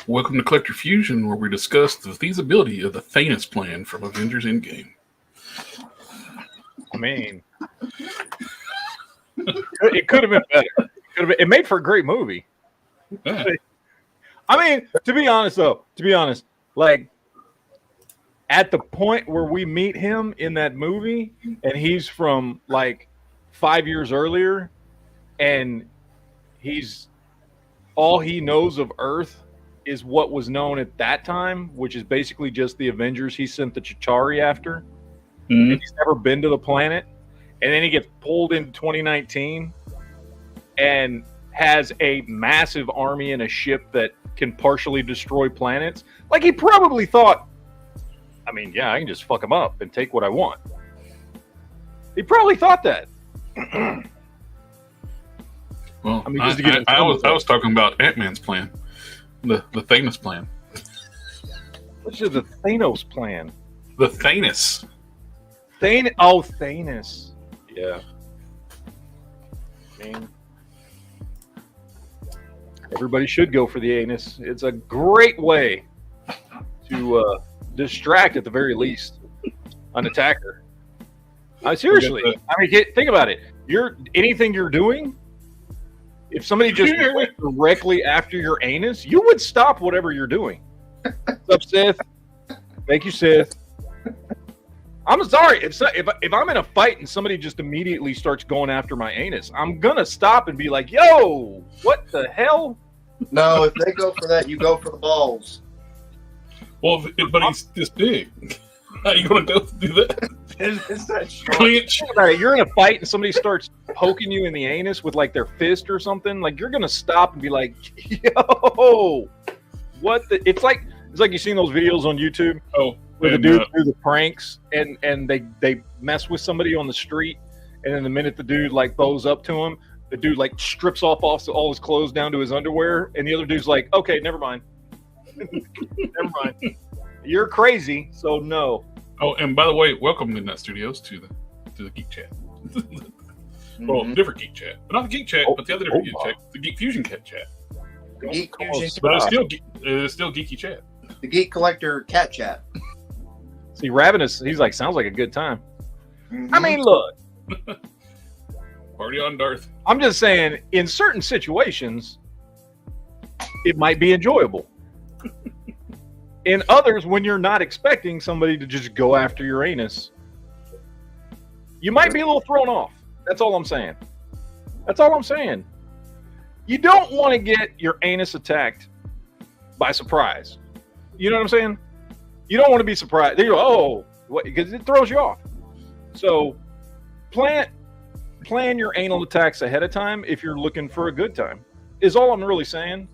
Welcome to Collector Fusion, where we discuss the feasibility of the Thanos plan from Avengers Endgame. I mean, it could have been better. It made for a great movie. Yeah. I mean, to be honest, like at the point where we meet him in that movie, and he's from like 5 years earlier, and all he knows of Earth is what was known at that time, which is basically just the Avengers he sent the Chitauri after. Mm-hmm. And he's never been to the planet. And then he gets pulled into 2019 and has a massive army and a ship that can partially destroy planets. Like, he probably thought, I mean, yeah, I can just fuck him up and take what I want. He probably thought that. Well, I mean, I was talking about Ant-Man's plan. The Thanos plan. Which is the Thanos plan? The Thanos. Thanos. Yeah. I mean, everybody should go for the anus. It's a great way to distract, at the very least, an attacker. Seriously. I mean, think about it. Anything you're doing, if somebody just went directly after your anus, you would stop whatever you're doing. What's up, Sith? Thank you, Sith. I'm sorry. If I'm in a fight and somebody just immediately starts going after my anus, I'm going to stop and be like, yo, what the hell? No, if they go for that, you go for the balls. Well, but he's this big. How are you going to go do that? It's that short. You're in a fight and somebody starts poking you in the anus with like their fist or something. Like, you're gonna stop and be like, "Yo, what the?" It's like you seen those videos on YouTube where the dudes do the pranks and they mess with somebody on the street, and then the minute the dude like bows up to him, the dude like strips off all his clothes down to his underwear, and the other dude's like, "Okay, never mind, never mind. You're crazy, so no." Oh, and by the way, welcome to Nut Studios to the Geek Chat. Well, different Geek Chat, but not the Geek Chat, but the other different Geek Chat, the Geek Fusion Cat Chat. Geek Fusion, but it's still Geeky Chat. The Geek Collector Cat Chat. See, Ravenous, he's like, sounds like a good time. Mm-hmm. I mean, look, party on Darth. I'm just saying, in certain situations, it might be enjoyable. In others, when you're not expecting somebody to just go after your anus, you might be a little thrown off. That's all I'm saying. That's all I'm saying. You don't want to get your anus attacked by surprise. You know what I'm saying? You don't want to be surprised. They go, oh, what? Because it throws you off. So plan your anal attacks ahead of time if you're looking for a good time, is all I'm really saying.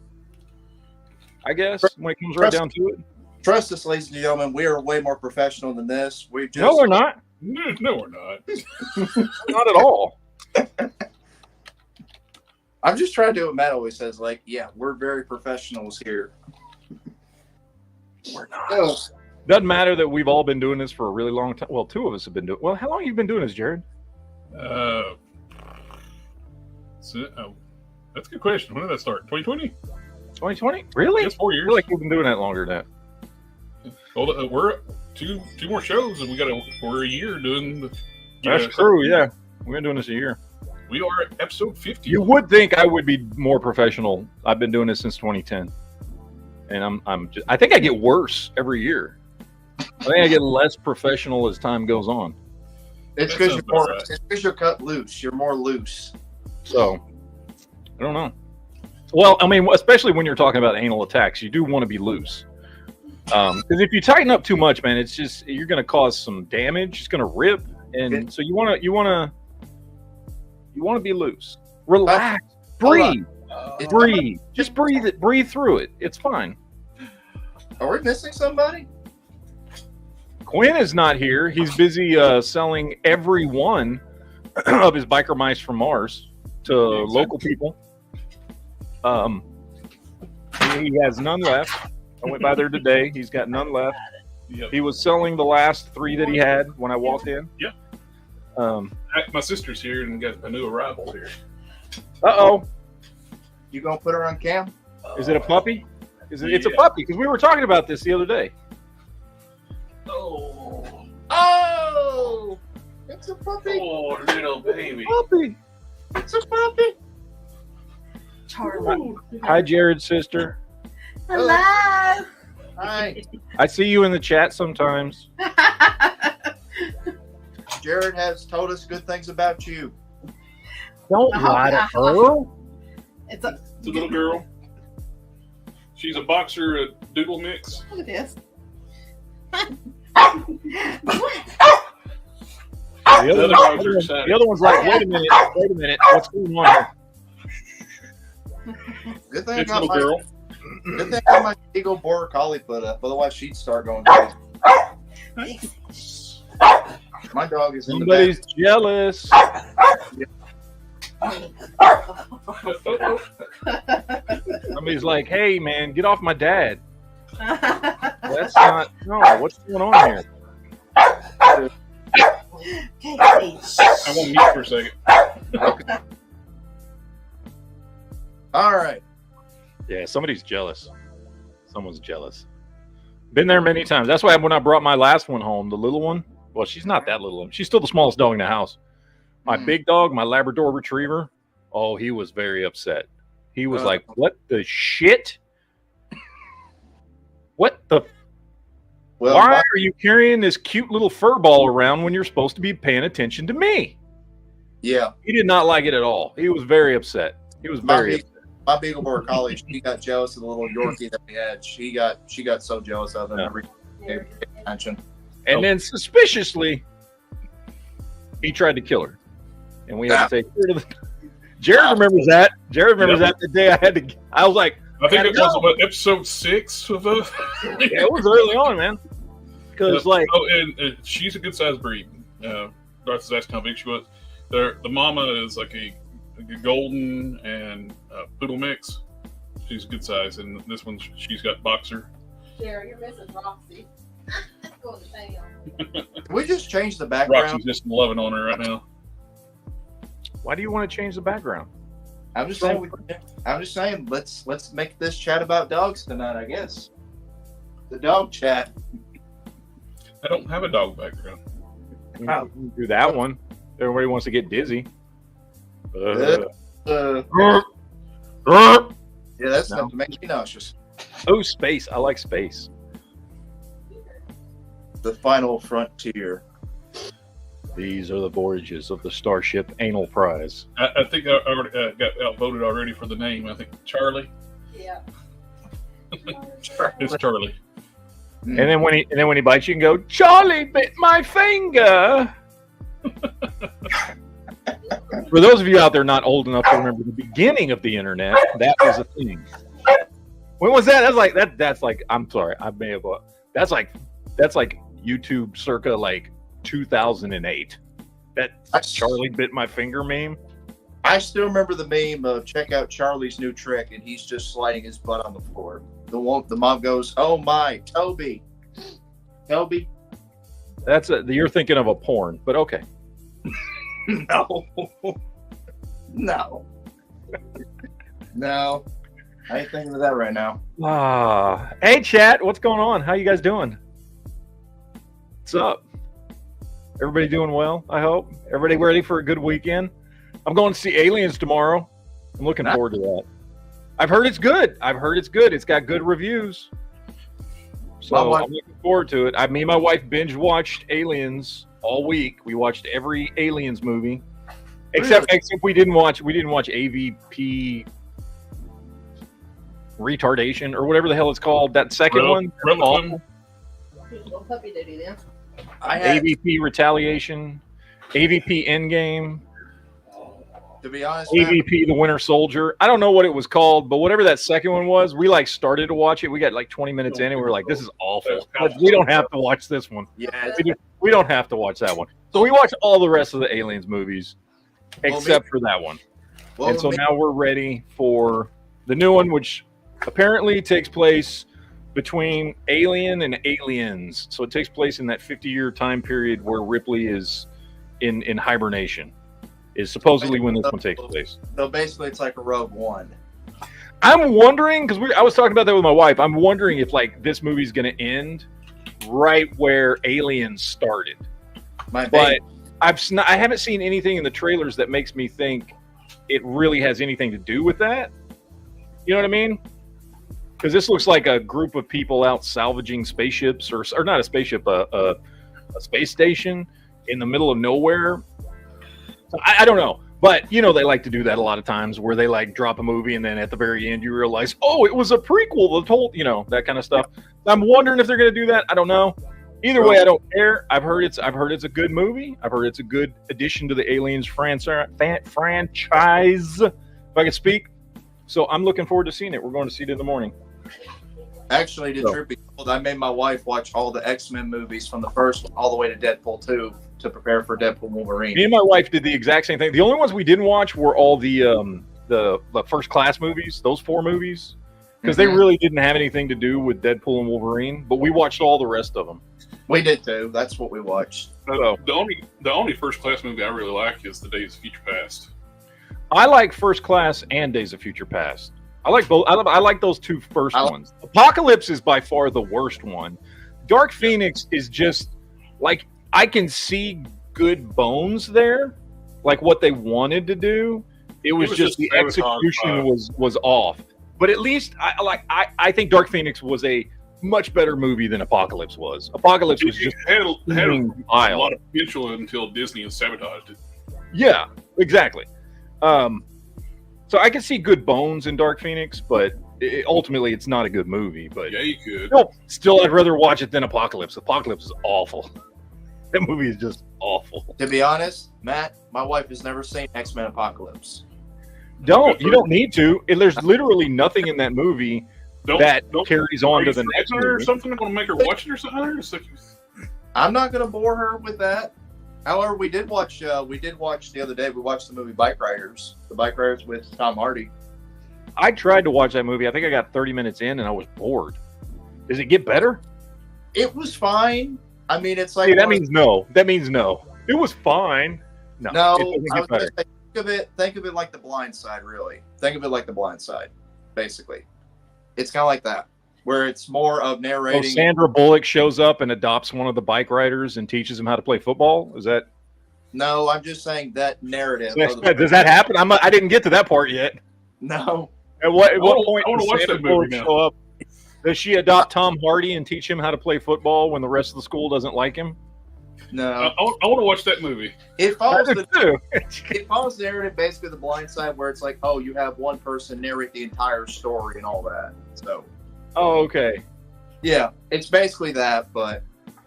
I guess when it comes right down to it. Trust us, ladies and gentlemen, we are way more professional than this. No, we're not. No, we're not. Not at all. I'm just trying to do what Matt always says, like, yeah, we're very professionals here. We're not. Doesn't matter that we've all been doing this for a really long time. Well, two of us have been doing. Well, how long have you been doing this, Jared? That's a good question. When did that start? 2020? 2020? Really? It's 4 years. I feel like we've been doing that longer than that. Well, we're two more shows, and we're a year doing the. That's true. Yeah, we've been doing this a year. We are at episode 50. You would think I would be more professional. I've been doing this since 2010, and I think I get worse every year. I think I get less professional as time goes on. It's because you're cut loose. You're more loose. So, I don't know. Well, I mean, especially when you're talking about anal attacks, you do want to be loose. Because if you tighten up too much, man, it's just you're going to cause some damage. It's going to rip, and so you want to be loose. Relax, breathe. Just breathe it. Breathe through it. It's fine. Are we missing somebody? Quinn is not here. He's busy selling every one of his biker mice from Mars to local people. He has none left. I went by there today. He's got none left. Yep. He was selling the last 3 that he had when I walked in. Yeah. My sister's here and got a new arrival here. Uh-oh. You gonna put her on cam? Is it a puppy? It's a puppy, because we were talking about this the other day. Oh, it's a puppy. Oh, little baby. Puppy. It's a puppy. Charlie. Hi, Jared's sister. Hello. Hi. I see you in the chat sometimes. Jared has told us good things about you. Don't lie to her. It's a It's a little girl. She's a boxer, a doodle mix. look at this. The other one's like, wait a minute, what's going on here? Good thing I It's a got little girl. Good thing I got my Eagle Border Collie put up. Otherwise, she'd start going crazy. My dog is in the Somebody's jealous. Somebody's like, hey, man, get off my dad. That's not, no, what's going on here? I won't mute for a second. All right. Yeah, somebody's jealous. Someone's jealous. Been there many times. That's why when I brought my last one home, the little one, well, she's not that little. She's still the smallest dog in the house. My big dog, my Labrador Retriever, oh, he was very upset. He was like, what the shit? What the? Well, Why are you carrying this cute little fur ball around when you're supposed to be paying attention to me? yeah. He did not like it at all. He was very upset. He was very upset. My Beagle Border Collie, she got jealous of the little Yorkie that we had. She got so jealous of him. Yeah. Every gave attention. And then suspiciously, he tried to kill her. And we had to take her to the... Jared remembers that. Jared remembers that the day I was like... I think it was about episode 6 of the. Yeah, it was early on, man. Because, like... Oh, and she's a good sized breed. Darcy's asked how big she was. The mama is like a golden and poodle mix. She's a good size. And this one, she's got boxer. Jerry, you're missing Roxy. Going to town. Can we just change the background? Roxy's just loving on her right now. Why do you want to change the background? I'm just saying. Let's make this chat about dogs tonight. I guess the dog chat. I don't have a dog background. You can do that one. Everybody wants to get dizzy. Yeah, that's enough to make me nauseous. Oh, space. I like space. The final frontier. These are the voyages of the Starship Anal Prize. I think I already got outvoted already for the name. I think Charlie. Yeah. It's Charlie. And then when he bites, you can go, Charlie bit my finger. For those of you out there not old enough to remember the beginning of the internet, that was a thing. When was that? That's like I'm sorry, I may have that's like YouTube circa like 2008. That Charlie bit my finger meme. I still remember the meme of check out Charlie's new trick, and he's just sliding his butt on the floor. The mom goes, "Oh my, Toby." You're thinking of a porn, but okay. No. I ain't thinking of that right now. Hey chat, what's going on? How you guys doing? What's up? Everybody doing well, I hope. Everybody ready for a good weekend? I'm going to see Aliens tomorrow. I'm looking forward to that. I've heard it's good. It's got good reviews. So I'm looking forward to it. Me and my wife binge watched Aliens all week. We watched every Aliens movie. Except we didn't watch AVP retardation or whatever the hell it's called. That second one. Puppy duty then. AVP Retaliation, AVP Endgame, To be honest, AVP The Winter Soldier. I don't know what it was called, but whatever that second one was, we like started to watch it. We got like 20 minutes in and we were like, this is awful. We don't have to watch this one. Yeah, we don't have to watch that one. So we watched all the rest of the Aliens movies except for that one. And so now we're ready for the new one, which apparently takes place between Alien and Aliens. So it takes place in that 50-year time period where Ripley is in hibernation, is supposedly when this one takes place. So basically it's like a Rogue One. I'm wondering because I was talking about that with my wife. I'm wondering if like this movie's going to end right where Aliens started. But I haven't seen anything in the trailers that makes me think it really has anything to do with that. You know what I mean? Because this looks like a group of people out salvaging spaceships, or not a spaceship, a space station in the middle of nowhere. So I don't know. But, you know, they like to do that a lot of times where they like drop a movie and then at the very end you realize, oh, it was a prequel that told, you know, that kind of stuff. I'm wondering if they're going to do that. I don't know. Either way, I don't care. I've heard it's a good movie. I've heard it's a good addition to the Aliens franchise, if I can speak. So I'm looking forward to seeing it. We're going to see it in the morning. Actually, to truth be told, I made my wife watch all the X-Men movies from the first one all the way to Deadpool 2 to prepare for Deadpool Wolverine. Me and my wife did the exact same thing. The only ones we didn't watch were all the First Class movies, those 4 movies, because they really didn't have anything to do with Deadpool and Wolverine. But we watched all the rest of them. We did too. That's what we watched. The only First Class movie I really like is The Days of Future Past. I like First Class and Days of Future Past. I like both. I like those 2 first ones. Apocalypse is by far the worst one. Dark Phoenix is just like I can see good bones there, like what they wanted to do. It was just the execution was off. But at least I think Dark Phoenix was a much better movie than Apocalypse was. Apocalypse was just had a lot of potential until Disney and sabotaged it. Yeah, exactly. So I can see good bones in Dark Phoenix, but ultimately it's not a good movie. But yeah, you could. Still, I'd rather watch it than Apocalypse. Apocalypse is awful. That movie is just awful. To be honest, Matt, my wife has never seen X-Men Apocalypse. You don't need to. There's literally nothing in that movie that carries on to the next movie. Or something going to make her watch it or something? I'm not going to bore her with that. However, we did watch the other day. We watched the movie Bike Riders. The Bike Riders with Tom Hardy. I tried to watch that movie. I think I got 30 minutes in and I was bored. Does it get better? It was fine. I mean, it's like that means no. That means no. It was fine. No. I was going to say, think of it like The Blind Side. Really, think of it like The Blind Side. Basically, it's kind of like that, where it's more of narrating. So Sandra Bullock shows up and adopts one of the bike riders and teaches him how to play football. Is that? No, I'm just saying that narrative. Does that happen? I didn't get to that part yet. No. At what point does Sandra Bullock show up? Does she adopt Tom Hardy and teach him how to play football when the rest of the school doesn't like him? No. I want to watch that movie. It follows the narrative basically The Blind Side, where it's like, oh, you have one person narrate the entire story and all that. So. Oh, okay. Yeah, it's basically that, but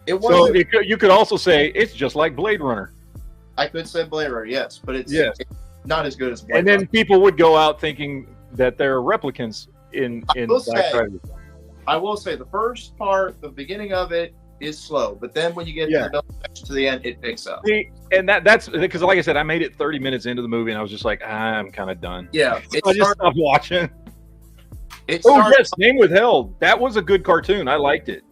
it wasn't. So you could also say it's just like Blade Runner. I could say Blade Runner, yes, but it's not as good as Blade Runner. And then people would go out thinking that they're replicants in Black Friday. I will say the first part, the beginning of it is slow, but then when you get to the middle section to the end, it picks up. See, and that's because, like I said, I made it 30 minutes into the movie, and I was just like, I'm kind of done. Yeah, I just stopped watching. Yes, Name Withheld. That was a good cartoon. I liked it.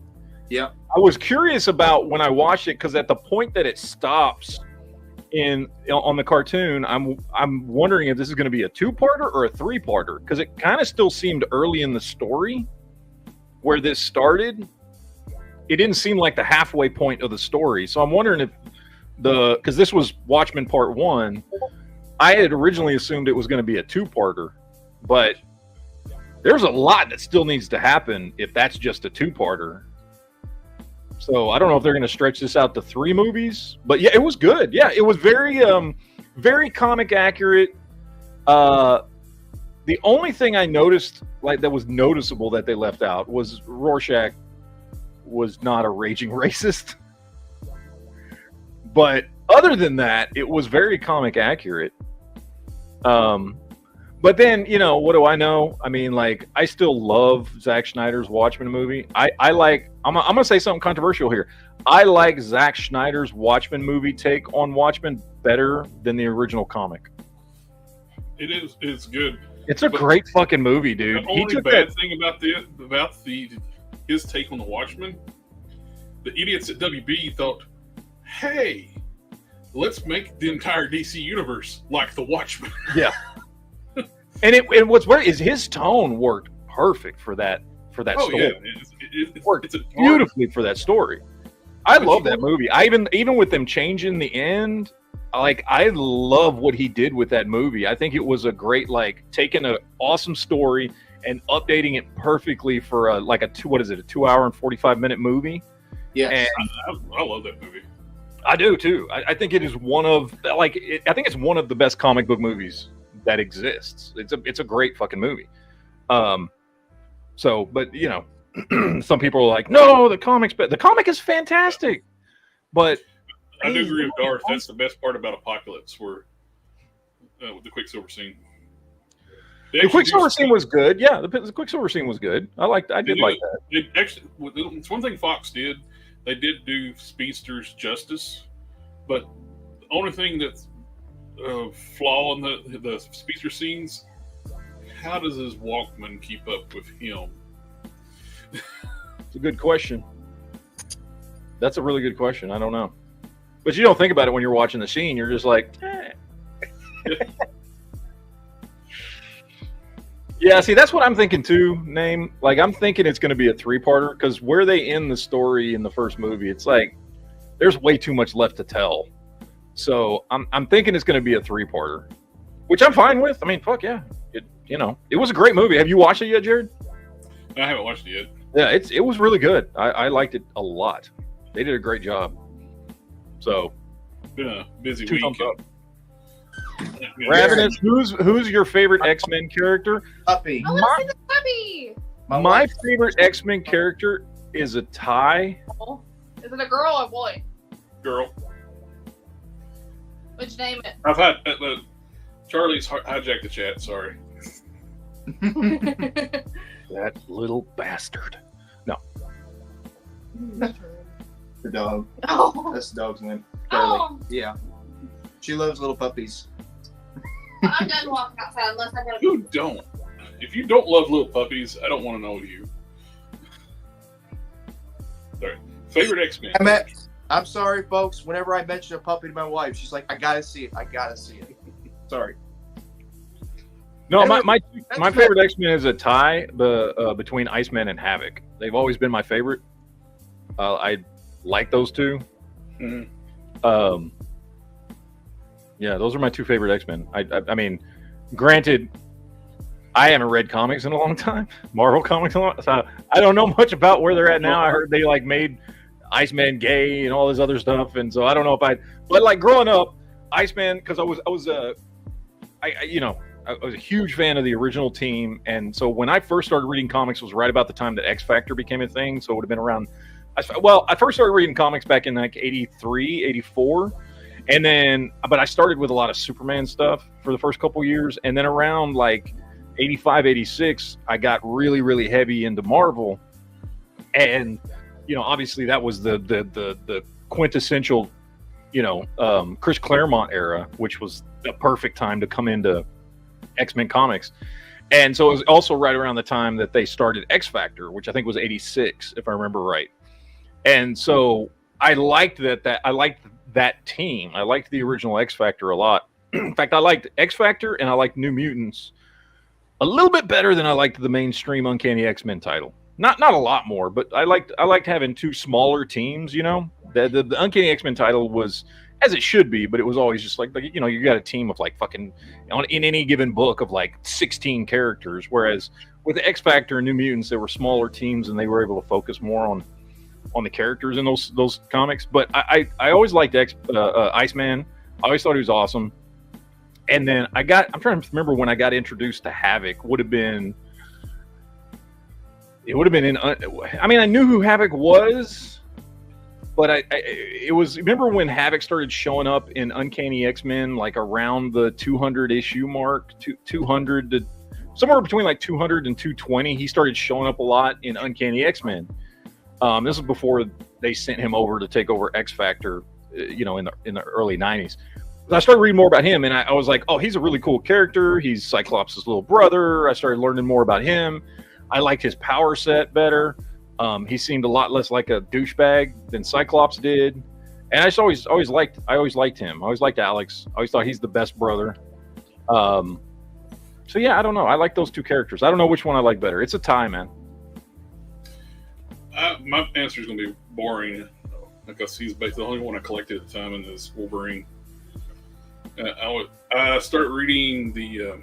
Yeah. I was curious about when I watched it because at the point that it stops on the cartoon, I'm wondering if this is going to be a 2-parter or a 3-parter because it kind of still seemed early in the story where this started. It didn't seem like the halfway point of the story. So I'm wondering if because this was Watchmen Part 1, I had originally assumed it was going to be a 2-parter, but there's a lot that still needs to happen if that's just a 2-parter. So I don't know if they're going to stretch this out to 3 movies, but yeah, it was good. Yeah, it was very, very comic accurate. The only thing I noticed, like that was noticeable that they left out, was Rorschach was not a raging racist. But other than that, it was very comic accurate. But then, what do I know? I mean, like, I still love Zack Snyder's Watchmen movie. I'm going to say something controversial here. I like Zack Snyder's Watchmen movie take on Watchmen better than the original comic. It's good. It's a great fucking movie, dude. The only bad thing about his take on the Watchmen, the idiots at WB thought, hey, let's make the entire DC universe like the Watchmen. Yeah. And what's weird is his tone worked perfect for that story. Yeah, It worked it's a dark, beautifully for that story. I love that movie. I even with them changing the end, like I love what he did with that movie. I think it was a great taking an awesome story and updating it perfectly for a 2 hour and 45-minute movie. Yeah, I love that movie. I do too. I think it is one of I think it's one of the best comic book movies that exists. It's a great fucking movie. So, but you know, some people are like, no, the comic is fantastic. But I do agree with Darth. That's the best part about Apocalypse, where with the Quicksilver scene. The Quicksilver scene was good. Yeah, the Quicksilver scene was good. I did like that. It's one thing Fox did. They did do speedsters justice, but the only thing that's flaw in the speedster scenes, how does his Walkman keep up with him? It's a good question. That's a really good question. I don't know. But you don't think about it when you're watching the scene. You're just like, eh. Yeah, see, that's what I'm thinking too, Name. Like, I'm thinking it's going to be a 3-parter because where they end the story in the first movie, it's like there's way too much left to tell. So I'm thinking it's going to be a 3-parter, which I'm fine with. I mean, fuck yeah. It was a great movie. Have you watched it yet, Jared? I haven't watched it yet. Yeah, it was really good. I liked it a lot. They did a great job. So, Been a busy 2 week. thumbs up. Yeah. Ravenous, who's your favorite X-Men character? puppy. I want to see the puppy. My favorite X-Men character is a tie. Oh, is it a girl or a boy? Girl. Would you name it? I've had Charlie's hijacked the chat. Sorry. That little bastard. No. The dog. Oh. That's the dog's name. Charlie. Oh. Yeah. She loves little puppies. I'm done walking outside unless I gotta. You don't. If you don't love little puppies, I don't want to know you. Sorry. Favorite X-Men? I'm sorry, folks. Whenever I mention a puppy to my wife, she's like, I gotta see it. I gotta see it. Sorry. No, my favorite X-Men is a tie between Iceman and Havoc. They've always been my favorite. I like those two. Mm-hmm. Yeah, those are my 2 favorite X-Men. I mean, granted, I haven't read comics in a long time, Marvel comics in a long time, so I don't know much about where they're at now. I heard they made Iceman gay and all this other stuff, and so I don't know but growing up, Iceman, because I was a huge fan of the original team, and so when I first started reading comics was right about the time that X Factor became a thing, so it would have been around. I first started reading comics back in 83, 84. And then, but I started with a lot of Superman stuff for the first couple years. And then around 85, 86, I got really, really heavy into Marvel. And, obviously that was the quintessential, Chris Claremont era, which was the perfect time to come into X-Men comics. And so it was also right around the time that they started X Factor, which I think was 86, if I remember right. And so I liked that team. I liked the original X Factor a lot. In fact, I liked X Factor and I liked New Mutants a little bit better than I liked the mainstream Uncanny X-Men title. Not a lot more, but I liked having 2 smaller teams. The Uncanny X-Men title was as it should be, but it was always just you got a team of in any given book of 16 characters. Whereas with X Factor and New Mutants, they were smaller teams and they were able to focus more on the characters in those comics. But I always liked Iceman. I always thought he was awesome. And then I'm trying to remember when I got introduced to Havoc. It would have been I knew who Havoc was, but remember when Havoc started showing up in Uncanny X-Men around the 200 issue mark, 200 to somewhere between 200 and 220. He started showing up a lot in Uncanny X-Men. This was before they sent him over to take over X Factor, in the early 90s. I started reading more about him, and I was like, oh, he's a really cool character. He's Cyclops' little brother. I started learning more about him. I liked his power set better. He seemed a lot less like a douchebag than Cyclops did. And I just always liked him. I always liked Alex. I always thought he's the best brother. So yeah, I don't know. I like those two characters. I don't know which one I like better. It's a tie, man. My answer is going to be boring, because he's basically the only one I collected at the time in this Wolverine. I start reading the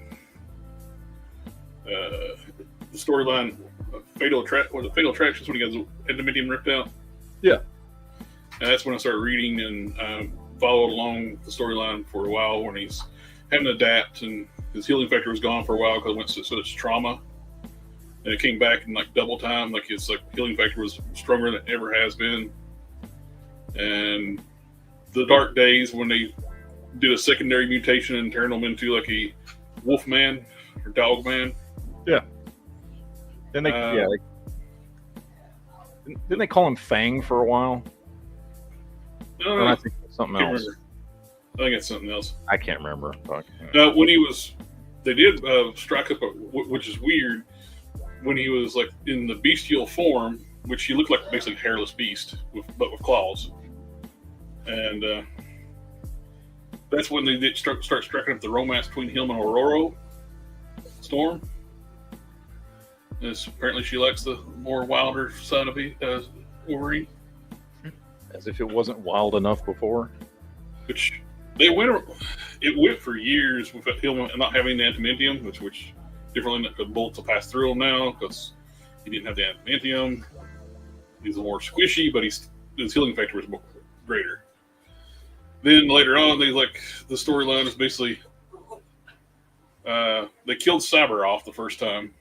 storyline Fatal Attractions when he gets adamantium ripped out. Yeah, and that's when I started reading and followed along the storyline for a while when he's having to adapt, and his healing factor was gone for a while because it went to such trauma. And it came back in like double time, like his healing factor was stronger than it ever has been. And the dark days when they did a secondary mutation and turned him into like a wolf man or dog man. Yeah. Then didn't they call him Fang for a while? I think it's something else. Remember. I think it's something else. I can't remember. When they did strike up, which is weird. When he was like in the bestial form, which he looked like basically hairless beast, but with claws, and that's when they did start striking up the romance between him and Aurora Storm. As apparently she likes the more wilder side of Wolverine. As if it wasn't wild enough before. Which it went for years with him not having the adamantium, which differently the bullets will pass through him now because he didn't have the adamantium. He's more squishy, but his healing factor was greater. Then later on, the storyline is basically they killed Cyber off the first time.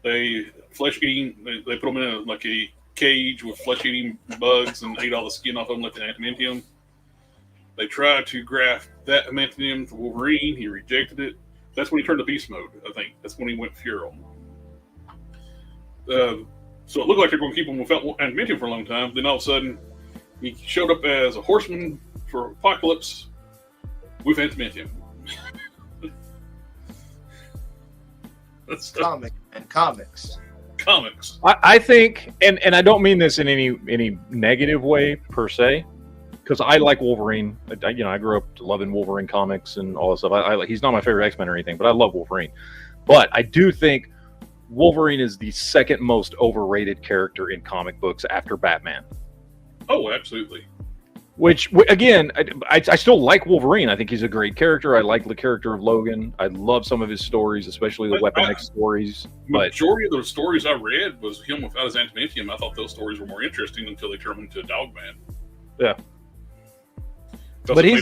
They put him in a cage with flesh-eating bugs and ate all the skin off him like the adamantium. They tried to graft that adamantium to Wolverine. He rejected it. That's when he turned to beast mode, I think. That's when he went feral. So it looked like they're going to keep him without adamantium for a long time. Then all of a sudden, he showed up as a horseman for Apocalypse with adamantium. That's Comics. I think, and I don't mean this in any negative way per se, because I like Wolverine. I grew up loving Wolverine comics and all that stuff. He's not my favorite X-Men or anything, but I love Wolverine. But I do think Wolverine is the second most overrated character in comic books after Batman. Oh, absolutely. Which, again, I still like Wolverine. I think he's a great character. I like the character of Logan. I love some of his stories, especially the Weapon X stories. Majority of those stories I read was him without his adamantium. I thought those stories were more interesting until they turned him into a dog man. Yeah. But he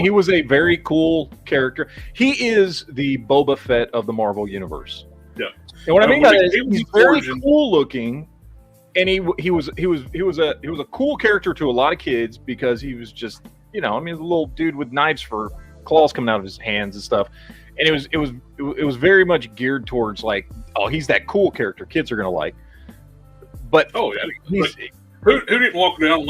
was a very cool character. He is the Boba Fett of the Marvel universe. Yeah. And what I mean by that is he's very cool looking, and he was a cool character to a lot of kids because he was just the little dude with knives for claws coming out of his hands and stuff. And it was very much geared towards like, oh, he's that cool character kids are gonna like. But who didn't walk down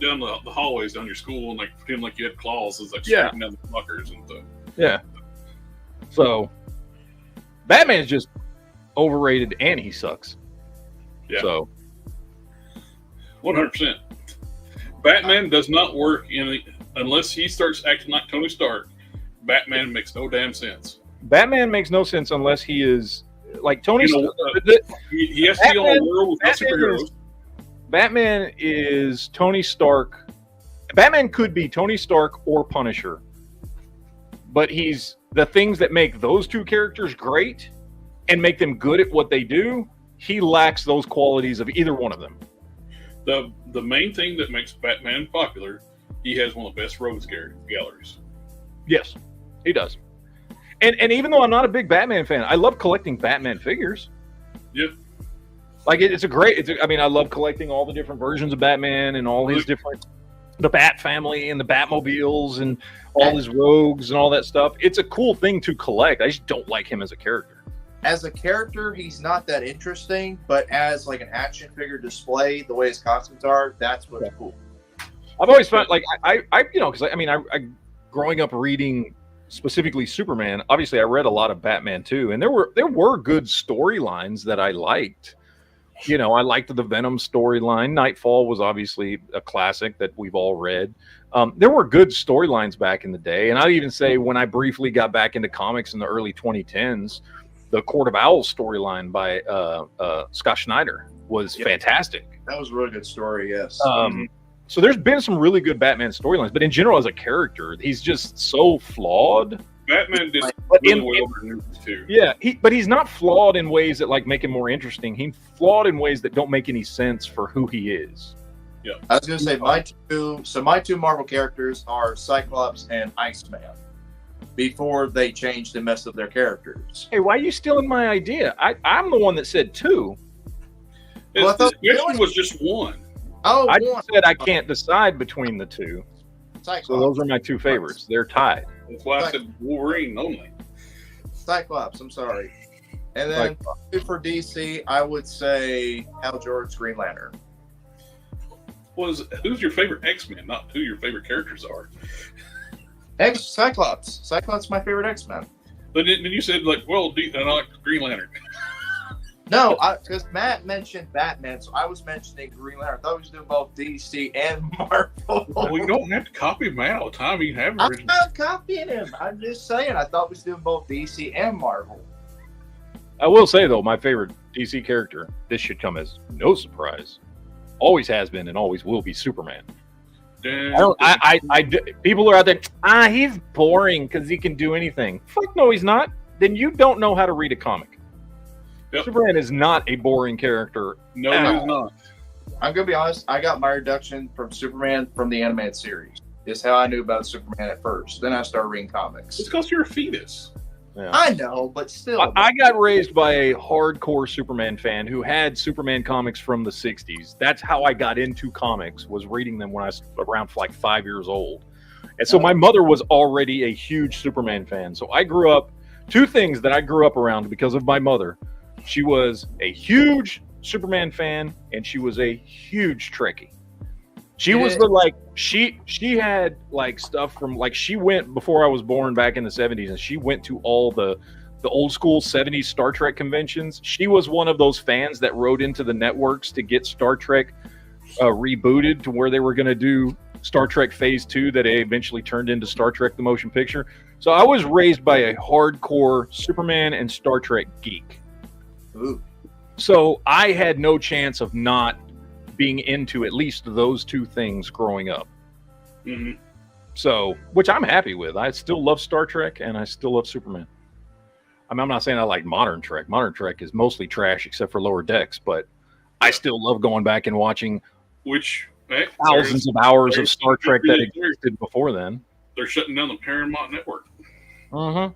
down the hallways down your school and like pretend like you had claws as striking down the fuckers and stuff. Yeah. So Batman's just overrated and he sucks. Yeah. So 100%. Batman does not work unless he starts acting like Tony Stark. Batman makes no damn sense. Batman makes no sense unless he is like Tony Stark. He has to be on a world with superheroes. Batman is Tony Stark. Batman could be Tony Stark or Punisher, but he's the things that make those two characters great and make them good at what they do. He lacks those qualities of either one of them. The main thing that makes Batman popular, he has one of the best rogues galleries. Yes, he does. And even though I'm not a big Batman fan, I love collecting Batman figures. Yeah. Like I love collecting all the different versions of Batman and all his the Bat family and the Batmobiles and all his rogues and all that stuff. It's a cool thing to collect. I just don't like him as a character. As a character, he's not that interesting, but as like an action figure display, the way his costumes are, that's what's cool. I've always found I growing up reading specifically Superman, obviously I read a lot of Batman too, and there were good storylines that I liked. You know, I liked the Venom storyline. Nightfall was obviously a classic that we've all read. There were good storylines back in the day. And I'd even say when I briefly got back into comics in the early 2010s, the Court of Owls storyline by Scott Snyder was fantastic. That was a really good story, yes. So there's been some really good Batman storylines, but in general, as a character, he's just so flawed. Batman did But really well over too. Yeah, but he's not flawed in ways that like make him more interesting. He's flawed in ways that don't make any sense for who he is. Yeah, I was gonna say my two Marvel characters are Cyclops and Iceman. Before they changed and messed up their characters. Hey, why are you stealing my idea? I'm the one that said two. Well, I thought this question was just one. Oh, I one. said I can't decide between the two. Cyclops. So those are my two favorites. They're tied. That's why I said Wolverine only. Cyclops, I'm sorry. And then for DC, I would say Hal Jordan's Green Lantern. Who's your favorite X-Men, not who your favorite characters are. Cyclops. Cyclops is my favorite X-Men. But then you said, like, well, I like Green Lantern. No, because Matt mentioned Batman, so I was mentioning Green Lantern. I thought we was doing both DC and Marvel. Well, we don't have to copy him out all the time. You have I'm original. not copying him. I'm just saying. I thought we was doing both DC and Marvel. I will say though, my favorite DC character, this should come as no surprise, always has been and always will be Superman. People are out there, he's boring because he can do anything. Fuck no, he's not. Then you don't know how to read a comic. Yep. Superman is not a boring character. No, he's not. I'm gonna be honest. I got my reduction from Superman from the animated series. Is how I knew about Superman at first. Then I started reading comics. It's because you're a fetus. Yeah. I know, but still. I got raised by a hardcore Superman fan who had Superman comics from the 60s. That's how I got into comics, was reading them when I was around like 5 years old. And so my mother was already a huge Superman fan. So I grew up, two things that I grew up around because of my mother. She was a huge Superman fan, and she was a huge Trekkie. She was she had like stuff from like she went before I was born back in the 70s, and she went to all the old school 70s Star Trek conventions. She was one of those fans that rode into the networks to get Star Trek rebooted to where they were going to do Star Trek Phase 2 that eventually turned into Star Trek the Motion Picture. So I was raised by a hardcore Superman and Star Trek geek. Ooh. So I had no chance of not being into at least those two things growing up. Mm-hmm. So, which I'm happy with. I still love Star Trek and I still love Superman. I mean, I'm not saying I like modern Trek. Modern Trek is mostly trash except for Lower Decks, but I still love going back and watching thousands of hours of Star Trek that existed before then. They're shutting down the Paramount network. Uh-huh.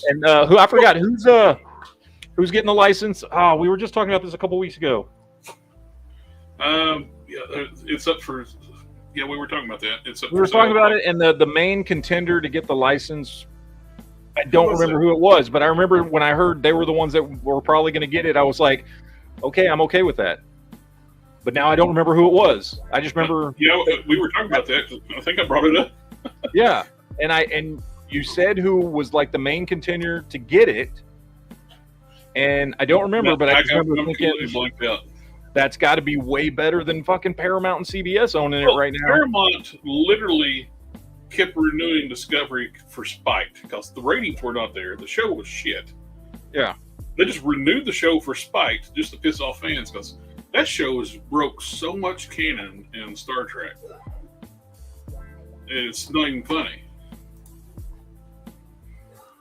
And who I forgot who's getting the license? Oh, we were just talking about this a couple weeks ago. It's up for. Yeah, we were talking about that. We were talking about it, and the main contender to get the license. I don't remember who it was, but I remember when I heard they were the ones that were probably going to get it. I was like, okay, I'm okay with that. But now I don't remember who it was. I just remember. Yeah, we were talking about that. I think I brought it up. Yeah, and you said who was like the main contender to get it. And I don't remember, but I just remember thinking that's got to be way better than fucking Paramount and CBS owning it right now. Paramount literally kept renewing Discovery for spite because the ratings were not there. The show was shit. Yeah. They just renewed the show for spite just to piss off fans because that show has broke so much canon in Star Trek. It's not even funny.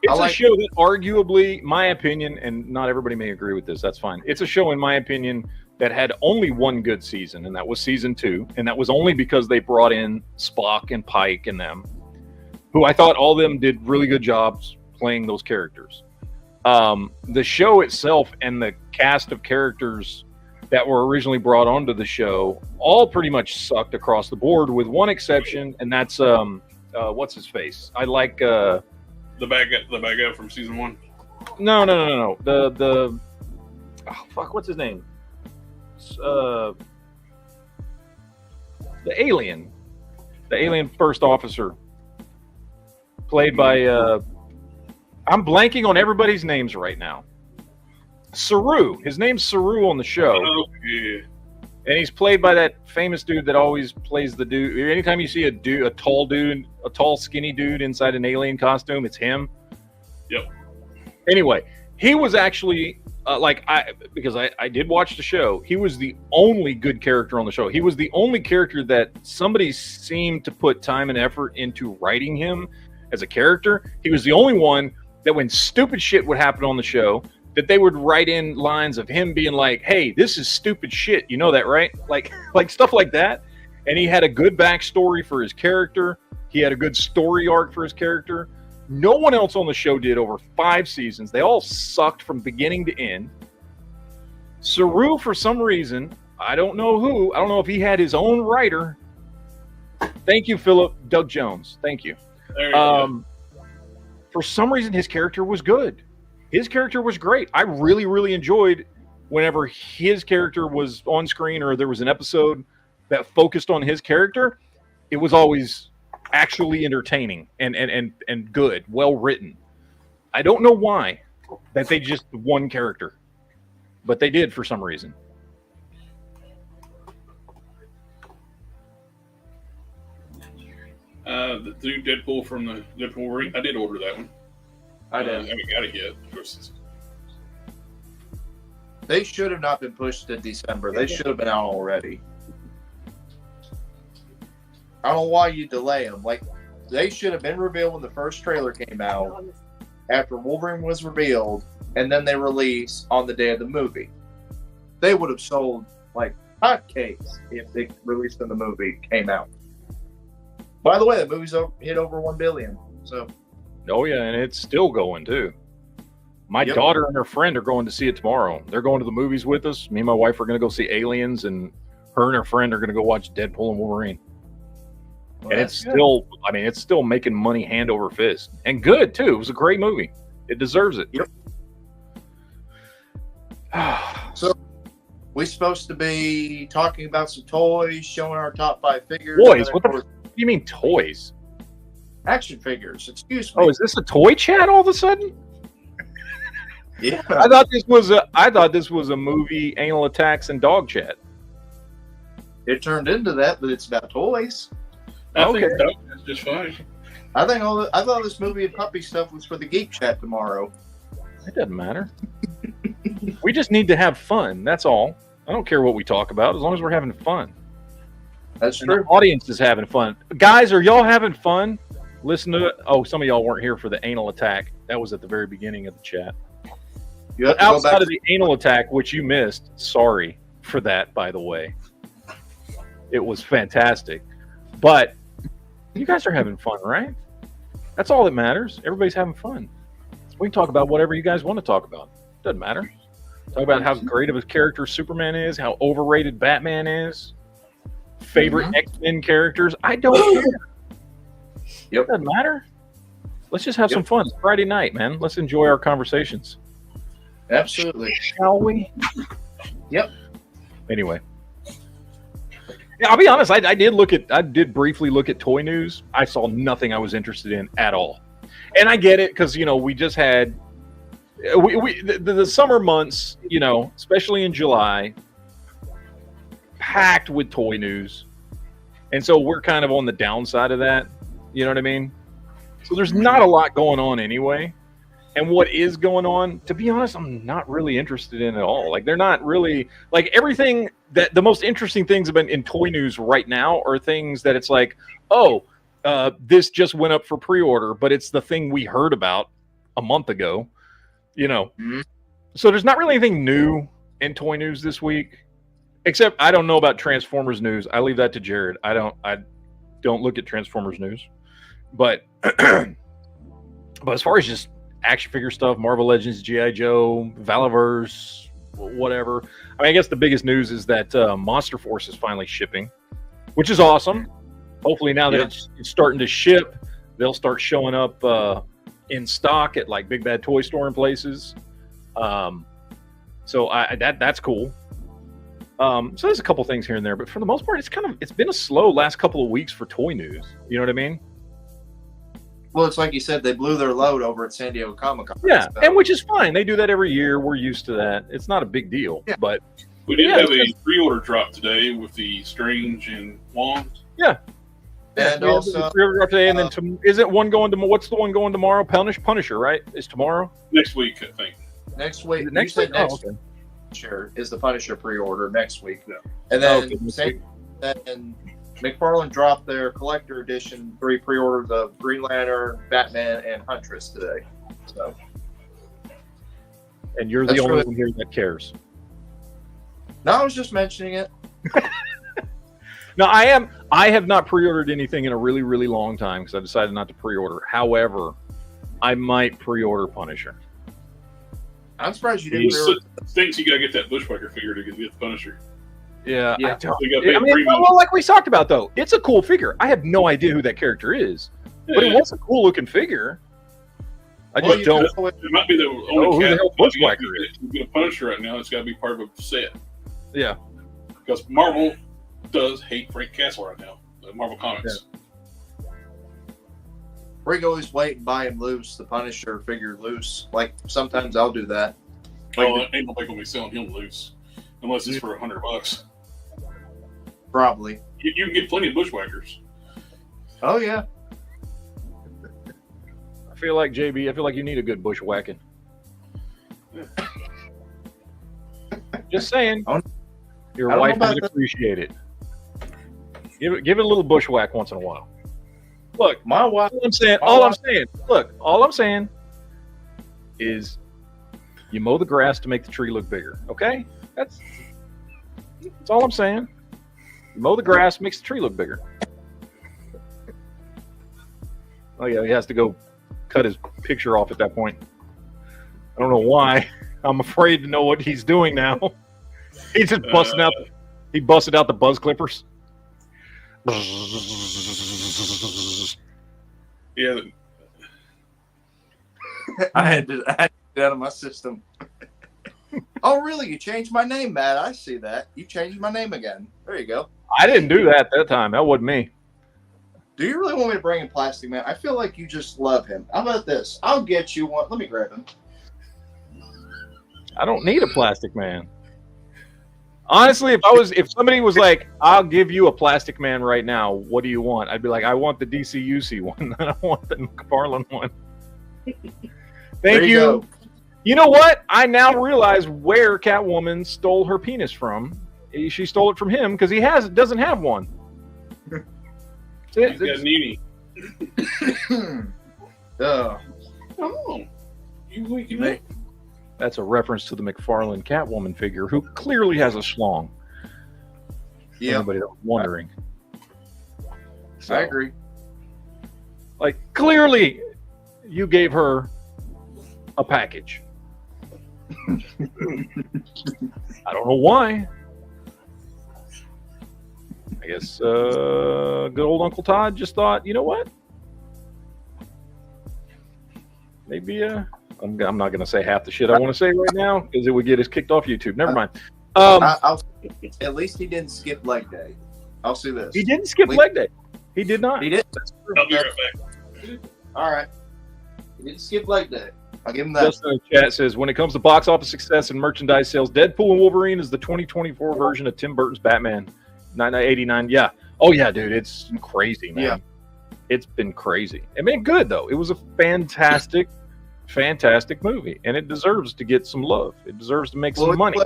It's a show that arguably, my opinion, and not everybody may agree with this, that's fine. It's a show, in my opinion, that had only one good season, and that was season 2. And that was only because they brought in Spock and Pike and them, who I thought all of them did really good jobs playing those characters. The show itself and the cast of characters that were originally brought onto the show all pretty much sucked across the board, with one exception, and that's, what's his face? I like... The bad guy from season 1? No. The what's his name? The alien first officer, played by I'm blanking on everybody's names right now. Saru. His name's Saru on the show. Oh, yeah. And he's played by that famous dude that always plays the dude. Anytime you see a tall, skinny dude inside an alien costume, it's him. Yep. Anyway, he was actually because I did watch the show. He was the only good character on the show. He was the only character that somebody seemed to put time and effort into writing him as a character. He was the only one that when stupid shit would happen on the show, that they would write in lines of him being like, "Hey, this is stupid shit. You know that, right?" Like stuff like that. And he had a good backstory for his character. He had a good story arc for his character. No one else on the show did over 5 seasons. They all sucked from beginning to end. Saru, for some reason, I don't know who. I don't know if he had his own writer. Thank you, Philip. Doug Jones. Thank you. There you go. For some reason, his character was good. His character was great. I really, really enjoyed whenever his character was on screen or there was an episode that focused on his character. It was always actually entertaining and good, well written. I don't know why that they just one character, but they did for some reason. The new Deadpool from the Deadpool ring. I did order that one. I I did. haven't got it yet. Of course, They should have not been pushed to December. They should have been out already. I don't know why you delay them. Like, they should have been revealed when the first trailer came out, after Wolverine was revealed, and then they release on the day of the movie. They would have sold like hotcakes if they released when the movie came out. By the way, the movie's hit over 1 billion. So, Oh yeah, and it's still going too. My Yep. daughter and her friend are going to see it tomorrow. They're going to the movies with us. Me and my wife are going to go see Aliens, and her and her friend are going to go watch Deadpool and Wolverine. well, And it's that's good. still, I mean, it's still making money hand over fist, and good too. It was a great movie. It deserves it. Yep. So, we're supposed to be talking about some toys, showing our top 5 figures. Toys? and What then, the of course, You mean toys? action figures. Excuse me. Oh, is this a toy chat all of a sudden? Yeah. I thought this was a movie, anal attacks and dog chat. It turned into that, but it's about toys. I Okay. think that's just fine. I thought this movie and puppy stuff was for the geek chat tomorrow. It doesn't matter. We just need to have fun. That's all. I don't care what we talk about as long as we're having fun. That's And the true. audience is having fun. Guys, are y'all having fun? Listen to it. Oh, some of y'all weren't here for the anal attack. That was at the very beginning of the chat. You have to go Outside back. of the anal attack, which you missed, sorry for that, by the way. It was fantastic. But you guys are having fun, right? That's all that matters. Everybody's having fun. We can talk about whatever you guys want to talk about. Doesn't matter. Talk about how great of a character Superman is, how overrated Batman is, favorite X-Men characters. I don't care. Yep. Doesn't matter. Let's just have some fun. It's Friday night, man. Let's enjoy our conversations. Absolutely. Shall we? Yep. Anyway. Yeah, I'll be honest. I did briefly look at toy news. I saw nothing I was interested in at all. And I get it because, we just had the summer months, especially in July, packed with toy news. And so we're kind of on the downside of that. You know what I mean? So there's not a lot going on anyway. And what is going on, to be honest, I'm not really interested in at all. Like, they're not really, like, everything that the most interesting things have been in toy news right now are things that it's like, this just went up for pre-order, but it's the thing we heard about a month ago, So there's not really anything new in toy news this week, except I don't know about Transformers news. I leave that to Jared. I don't look at Transformers news, but as far as just action figure stuff, Marvel Legends, G.I. Joe, Valaverse, whatever. I guess the biggest news is that Monster Force is finally shipping, which is awesome. Hopefully now that it's starting to ship, they'll start showing up in stock at like Big Bad Toy Store and places. So that's cool. So there's a couple things here and there, but for the most part, it's been a slow last couple of weeks for toy news. You know what I mean? Well, it's like you said, they blew their load over at San Diego Comic-Con. Yeah, so. and which is fine. They do that every year. We're used to that. It's not a big deal. Yeah. But We did Yeah, have a pre-order drop today with the Strange and Wong. yeah. And we have also, the pre-order today, and then isn't one going to what's the one going tomorrow? Punisher, right? Is tomorrow? Next week, I think. next week, Is it next you week? said next Oh, okay. Punisher is the Punisher pre-order next week. Yeah. And then Okay, next same, then McFarlane dropped their collector edition 3 pre-orders of Green Lantern, Batman, and Huntress today. So And you're the That's only really- one here that cares. no, I was just mentioning it. No, I have not pre-ordered anything in a really, really long time because I decided not to pre-order. However, I might pre-order Punisher. I'm surprised you He didn't pre-order. thinks you gotta get that Bushwhacker figure to get the Punisher. Yeah, Yeah. I don't. You gotta pay I mean, premium. well, like we talked about though, it's a cool figure. I have no idea who that character is, but it Yeah, was a cool looking figure. I Well, just you don't. can always- it might be the Oh, only who the cat. hell Bushwhacker You get a Punisher right now. It's got to be part of a set Yeah, because Marvel does hate Frank Castle right now. Marvel Comics. We can always wait and buy him loose, the Punisher figure loose. Like sometimes I'll do that. Well, ain't nobody gonna be selling him loose unless it's for $100. Probably. You can get plenty of Bushwhackers. Oh yeah. I feel like JB. I feel like you need a good bushwhacking. Just saying. I Your don't know wife about would that. appreciate it. Give it a little bushwhack once in a while. Look, My wife. all I'm saying. All I'm saying is, you mow the grass to make the tree look bigger. Okay, that's all I'm saying. You mow the grass makes the tree look bigger. Oh yeah, he has to go cut his picture off at that point. I don't know why. I'm afraid to know what he's doing now. He's just busting out. He busted out the buzz clippers. Yeah, I had to get out of my system. Oh really? You changed my name, Matt. I see that. You changed my name again. There you go. I didn't do that time. That wasn't me. Do you really want me to bring in Plastic Man? I feel like you just love him. How about this? I'll get you one. Let me grab him. I don't need a plastic man. Honestly, if somebody was like, "I'll give you a plastic man right now. What do you want?" I'd be like, "I want the DCUC one. I don't want the McFarlane one." Thank you. Go. You know what? I now realize where Catwoman stole her penis from. She stole it from him because he doesn't have one. he's got a Nene. Oh, you can They- That's a reference to the McFarlane Catwoman figure, who clearly has a schlong. For Yeah, anybody that was wondering. So, I agree. Like, clearly, you gave her a package. I don't know why. I guess good old Uncle Todd just thought, you know what? Maybe I'm not going to say half the shit I want to say right now because it would get us kicked off YouTube. Never mind. At least he didn't skip leg day. I'll see this. He didn't skip leg day. He did not. He did. I'll be right back. All right. He didn't skip leg day. I'll give him that. Justin in the chat says, when it comes to box office success and merchandise sales, Deadpool and Wolverine is the 2024 version of Tim Burton's Batman. 1989. Yeah. Oh, yeah, dude. It's crazy, man. Yeah. It's been crazy. I mean, good, though. It was a fantastic, fantastic movie, and it deserves to get some love. It deserves to make some money.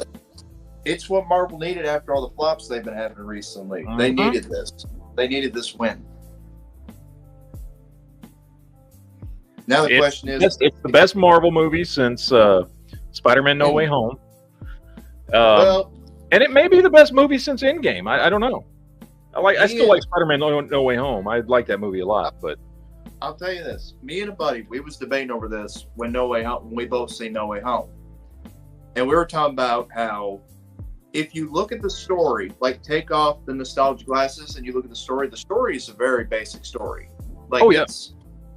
It's what Marvel needed after all the flops they've been having recently. They needed this. They needed this win. Now the question is... It's the best Marvel movie since Spider-Man No Way Home. well, And it may be the best movie since Endgame. I don't know. I still like Spider-Man No Way Home. I like that movie a lot, but I'll tell you this. Me and a buddy, we was debating over this when we both seen No Way Home. And we were talking about how if you look at the story, like take off the nostalgia glasses and you look at the story is a very basic story. Like it's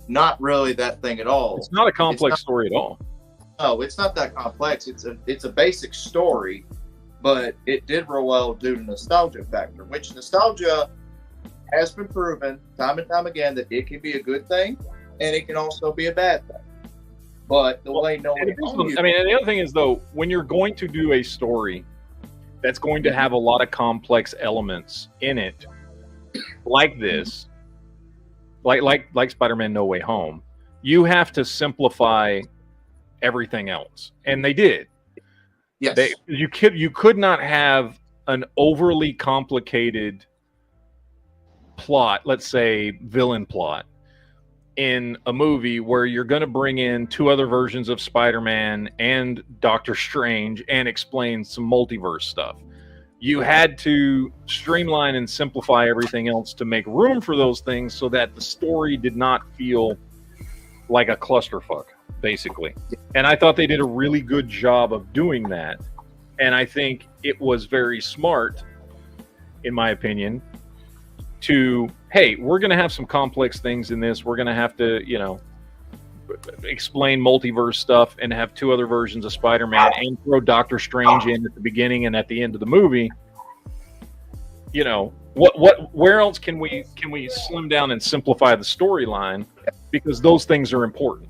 not really that thing at all. it's not a complex story at all. No, it's not that complex. It's a basic story, but it did real well due to nostalgia factor, which nostalgia has been proven time and time again that it can be a good thing and it can also be a bad thing. But the way No Way Home, I mean, and the other thing is though, when you're going to do a story that's going to have a lot of complex elements in it, like this, like Spider-Man No Way Home, you have to simplify everything else, and they did. yes, You could not have an overly complicated plot, let's say villain plot, in a movie where you're going to bring in two other versions of Spider-Man and Doctor Strange and explain some multiverse stuff. You had to streamline and simplify everything else to make room for those things so that the story did not feel like a clusterfuck, basically. And I thought they did a really good job of doing that. And I think it was very smart, in my opinion, to, hey, we're going to have some complex things in this. We're going to have to, explain multiverse stuff and have two other versions of Spider-Man and throw Doctor Strange in at the beginning and at the end of the movie. Where else can we slim down and simplify the storyline? Because those things are important.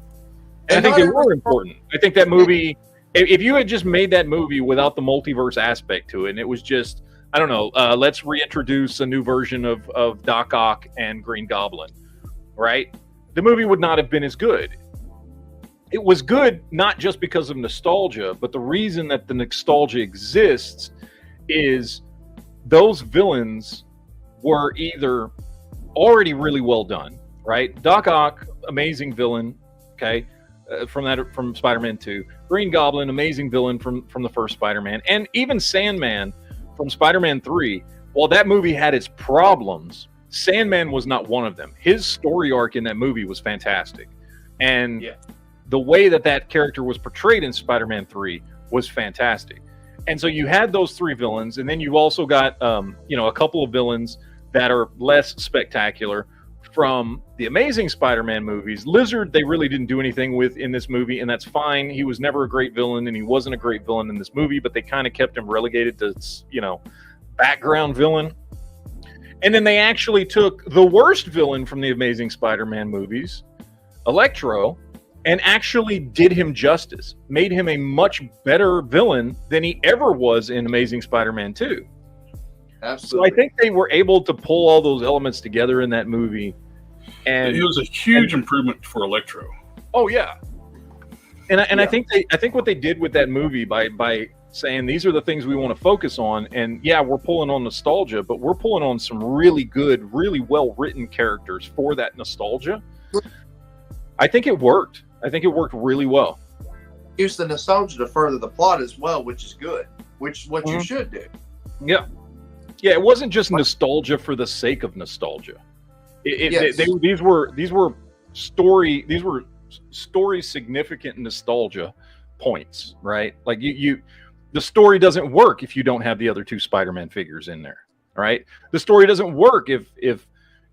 And I think they were important. I think that movie, if you had just made that movie without the multiverse aspect to it, and it was just, I don't know, let's reintroduce a new version of Doc Ock and Green Goblin, right? The movie would not have been as good. It was good not just because of nostalgia, but the reason that the nostalgia exists is those villains were either already really well done, right? Doc Ock, amazing villain, okay, from Spider-Man 2. Green Goblin, amazing villain from the first Spider-Man. And even Sandman from Spider-Man 3, while that movie had its problems, Sandman was not one of them. His story arc in that movie was fantastic. And the way that character was portrayed in Spider-Man 3 was fantastic. And so you had those three villains, and then you've also got a couple of villains that are less spectacular from the Amazing Spider-Man movies. Lizard, they really didn't do anything with in this movie, and that's fine. He was never a great villain, and he wasn't a great villain in this movie, but they kind of kept him relegated to, background villain. And then they actually took the worst villain from the Amazing Spider-Man movies, Electro, and actually did him justice, made him a much better villain than he ever was in Amazing Spider-Man 2. Absolutely. So I think they were able to pull all those elements together in that movie. And it was a huge improvement for Electro. Oh yeah. And I think what they did with that movie by saying these are the things we want to focus on, and yeah, we're pulling on nostalgia, but we're pulling on some really good, really well written characters for that nostalgia. I think it worked. I think it worked really well. Use the nostalgia to further the plot as well, which is good. Which is what you should do. Yeah. Yeah, it wasn't just nostalgia for the sake of nostalgia. These were story significant nostalgia points, right? Like the story doesn't work if you don't have the other two Spider-Man figures in there, right? The story doesn't work if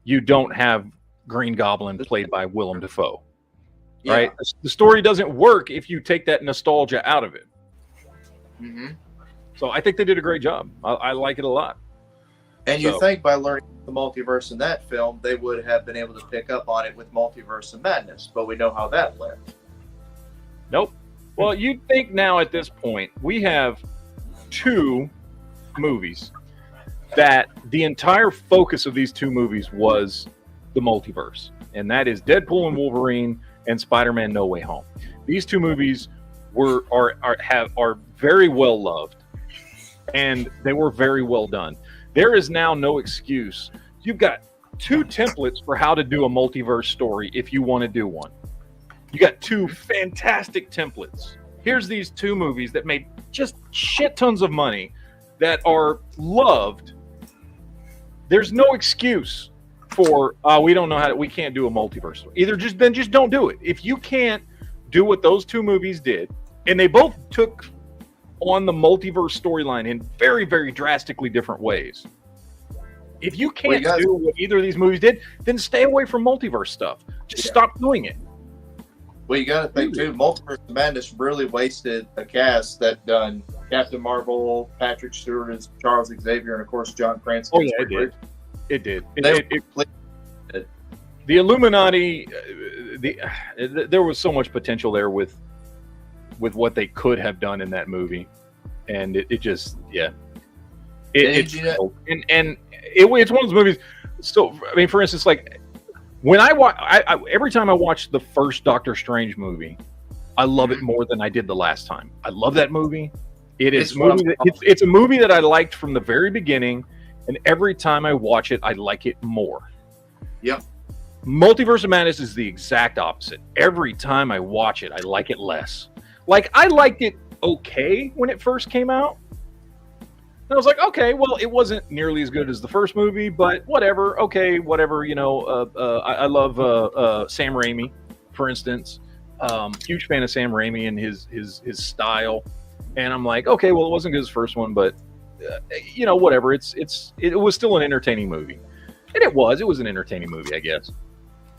you don't have Green Goblin played by Willem Dafoe, right? The story doesn't work if you take that nostalgia out of it. Mm-hmm. So I think they did a great job. I like it a lot. And you think by learning the multiverse in that film, they would have been able to pick up on it with Multiverse of Madness, but we know how that went. Nope. Well, you'd think now at this point, we have two movies that the entire focus of these two movies was the multiverse, and that is Deadpool and Wolverine and Spider-Man No Way Home. These two movies are very well loved, and they were very well done. There is now no excuse. You've got two templates for how to do a multiverse story if you want to do one. You got two fantastic templates. Here's these two movies that made just shit tons of money that are loved. There's no excuse for we can't do a multiverse story. Then just don't do it. If you can't do what those two movies did, and they both took on the multiverse storyline in very, very drastically different ways. If you can't do what either of these movies did, then stay away from multiverse stuff. Just stop doing it. Well, you got to think too. Multiverse of Madness really wasted a cast that done Captain Marvel, Patrick Stewart as Charles Xavier, and of course John Cranston. Oh yeah, it did. It did. The Illuminati, there was so much potential there with what they could have done in that movie, and it just it's one of those movies. So I mean, for instance, like when I watch, every time I watch the first Doctor Strange movie, I love it more than I did the last time. I love that movie. It's a movie that I liked from the very beginning, and every time I watch it, I like it more. Yep. Multiverse of Madness is the exact opposite. Every time I watch it, I like it less. Like, I liked it okay when it first came out. And I was like, okay, well, it wasn't nearly as good as the first movie, but whatever. Okay, whatever. You know, I love Sam Raimi, for instance. Huge fan of Sam Raimi and his style. And I'm like, okay, well, it wasn't good as the first one, but you know, whatever. It was still an entertaining movie, and it was an entertaining movie, I guess.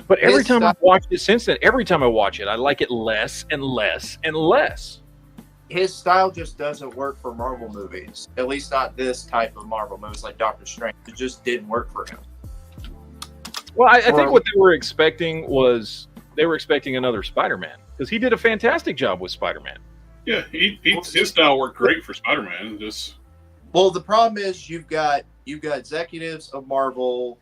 But every time I've watched it since then, every time I watch it, I like it less and less and less. His style just doesn't work for Marvel movies. At least not this type of Marvel movies like Doctor Strange. It just didn't work for him. Well, I think what they were expecting was another Spider-Man, because he did a fantastic job with Spider-Man. Yeah, his style worked great for Spider-Man. Well, the problem is you've got executives of Marvel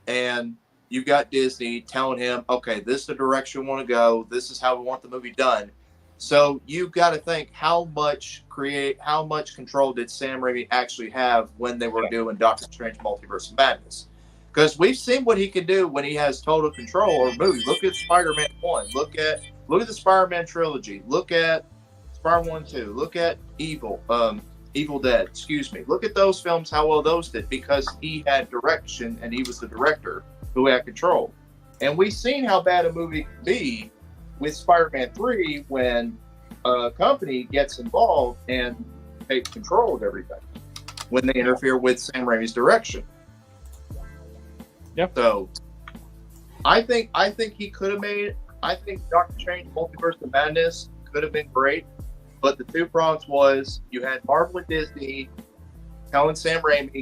and you've got Disney telling him, okay, this is the direction we want to go. This is how we want the movie done. So you've got to think how much control did Sam Raimi actually have when they were doing Doctor Strange Multiverse of Madness? Because we've seen what he can do when he has total control over a movie. Look at Spider-Man 1. Look at the Spider-Man trilogy. Look at Spider-Man 1, 2. Look at Evil Dead. Excuse me. Look at those films, how well those did, because he had direction and he was the director who had control. And we've seen how bad a movie can be with Spider-Man 3 when a company gets involved and takes control of everything when they interfere with Sam Raimi's direction. Yep. So I think he could have made. I think Doctor Strange Multiverse of Madness could have been great, but the two problems was you had Marvel and Disney telling Sam Raimi,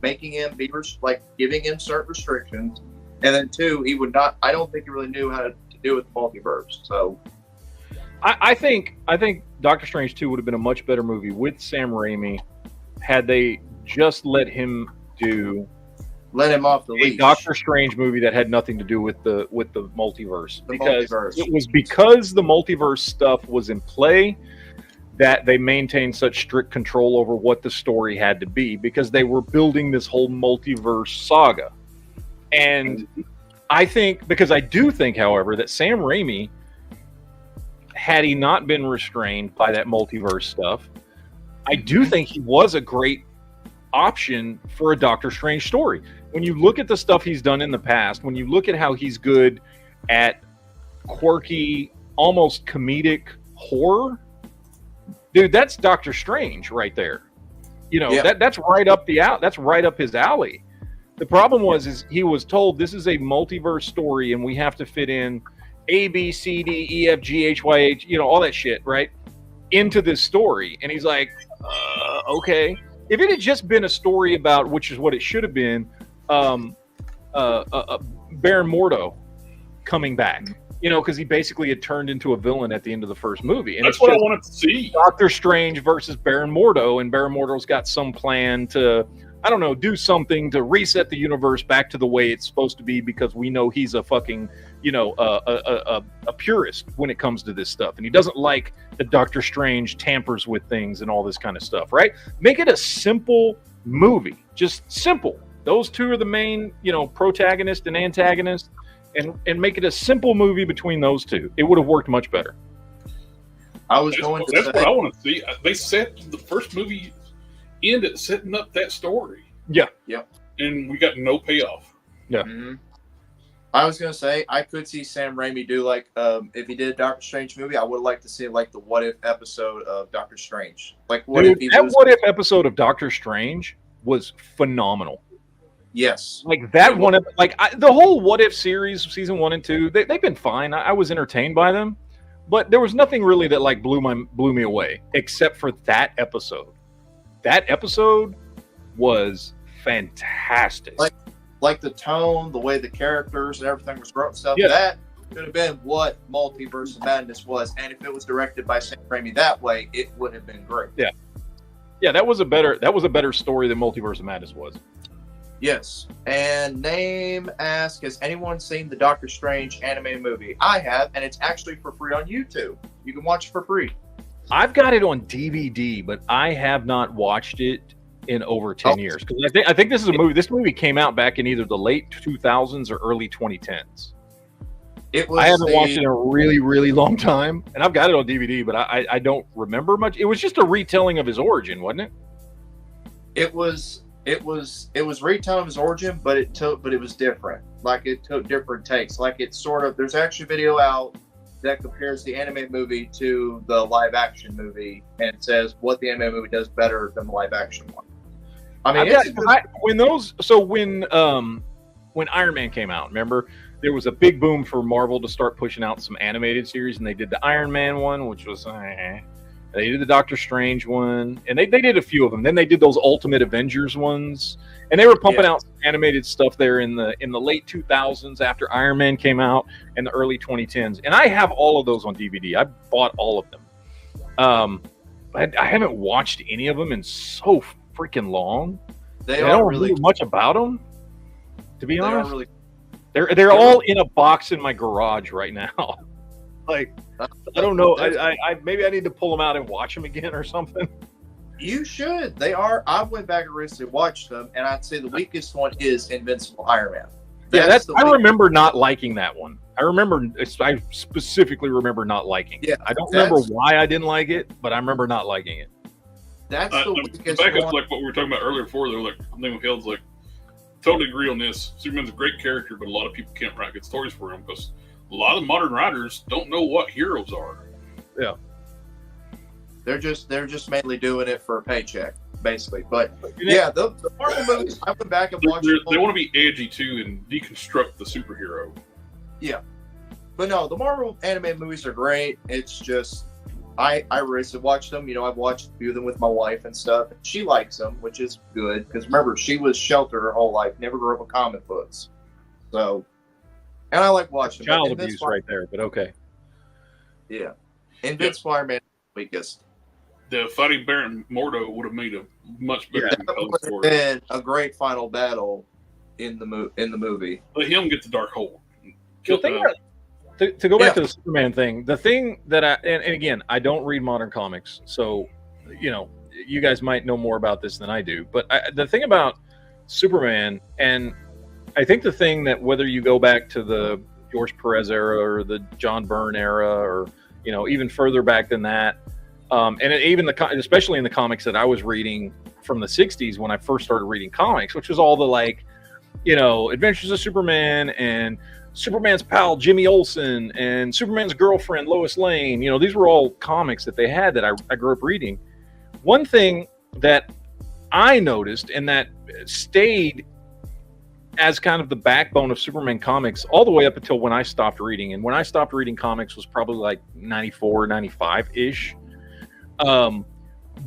making him certain restrictions, and then two, he would not. I don't think he really knew how to do with the multiverse. So I think Doctor Strange 2 would have been a much better movie with Sam Raimi had they just let him off the leash. A Doctor Strange movie that had nothing to do with the multiverse. It was because the multiverse stuff was in play that they maintained such strict control over what the story had to be, because they were building this whole multiverse saga. And I do think, however, that Sam Raimi, had he not been restrained by that multiverse stuff, I do think he was a great option for a Doctor Strange story. When you look at the stuff he's done in the past, when you look at how he's good at quirky, almost comedic horror, dude, that's Doctor Strange right there. You know, that's right up his alley. The problem is he was told this is a multiverse story and we have to fit in A, B, C, D, E, F, G, H, Y, H, you know, all that shit, right, into this story. And he's like, okay. If it had just been a story about, which is what it should have been, Baron Mordo coming back, you know, because he basically had turned into a villain at the end of the first movie. And that's what I wanted to see. Doctor Strange versus Baron Mordo, and Baron Mordo's got some plan to, I don't know, do something to reset the universe back to the way it's supposed to be, because we know he's a fucking, you know, a purist when it comes to this stuff. And he doesn't like that Doctor Strange tampers with things and all this kind of stuff, right? Make it a simple movie. Just simple. Those two are the main, you know, protagonist and antagonist, and make it a simple movie between those two. It would have worked much better. That's what I want to see. They set the first movie ended setting up that story. Yeah. Yep. And we got no payoff. Yeah. Mm-hmm. I was going to say, I could see Sam Raimi do like, if he did a Doctor Strange movie, I would like to see like the What If episode of Doctor Strange. Like, What If episode of Doctor Strange was phenomenal. Yes. Like that one, the whole What If series, season 1 and 2, they've been fine. I was entertained by them, but there was nothing really that like blew me away except for that episode. That episode was fantastic. Like the tone, the way the characters and everything was wrote and stuff. Yeah. Could have been what Multiverse of Madness was, and if it was directed by Sam Raimi that way, it would have been great. Yeah, that was a better story than Multiverse of Madness was. Yes. And Name asks, has anyone seen the Doctor Strange anime movie? I have, and it's actually for free on YouTube. You can watch it for free. I've got it on DVD, but I have not watched it in over 10 years. Because I think this is a movie. This movie came out back in either the late 2000s or early 2010s. I haven't watched it in a really, really long time, and I've got it on DVD, but I don't remember much. It was just a retelling of his origin, wasn't it? It was retelling of his origin, but it was different. Like, it took different takes. Like, it's sort of, there's actually a video out that compares the anime movie to the live action movie and says what the anime movie does better than the live action one. I mean, when Iron Man came out, remember, there was a big boom for Marvel to start pushing out some animated series, and they did the Iron Man one, which was they did the Doctor Strange one, and they did a few of them. Then they did those Ultimate Avengers ones, and they were pumping out some animated stuff there in the late 2000s after Iron Man came out, and the early 2010s. And I have all of those on DVD. I bought all of them. But I haven't watched any of them in so freaking long. I don't really know much about them, to be honest. They're all in a box in my garage right now. Like, I don't know. I maybe I need to pull them out and watch them again or something. You should. They are. I went back and recently watched them, and I'd say the weakest one is Invincible Iron Man. I remember not liking that one. I specifically remember not liking it. I don't remember why I didn't like it, but I remember not liking it. That's the weakest one. Like what we were talking about earlier before, they're like, Name of Hell's like, totally agree on this. Superman's a great character, but a lot of people can't write good stories for him because a lot of modern writers don't know what heroes are. Yeah. They're just mainly doing it for a paycheck, basically. But yeah, the Marvel movies, I went back and watched them. They want to be edgy too and deconstruct the superhero. Yeah. But no, the Marvel anime movies are great. It's just I recently watched them. You know, I've watched a few of them with my wife and stuff. She likes them, which is good because remember, she was sheltered her whole life, never grew up with comic books. So, and I like watching them. Child abuse right there, but okay. Yeah. Invincible Iron Man weakest. The fighting Baron Mordo would have made a much better would have been a great final battle in the movie. Let him get the Dark Hole. To go back to the Superman thing, the thing that and again, I don't read modern comics, so you know, you guys might know more about this than I do. But the thing about Superman, and I think the thing that whether you go back to the George Perez era or the John Byrne era, or you know, even further back than that, and even especially in the comics that I was reading from the '60s when I first started reading comics, which was all the like, you know, Adventures of Superman and Superman's pal Jimmy Olsen and Superman's girlfriend Lois Lane. You know, these were all comics that they had that I grew up reading. One thing that I noticed and that stayed as kind of the backbone of Superman comics all the way up until when I stopped reading. And when I stopped reading comics was probably like 94, 95-ish.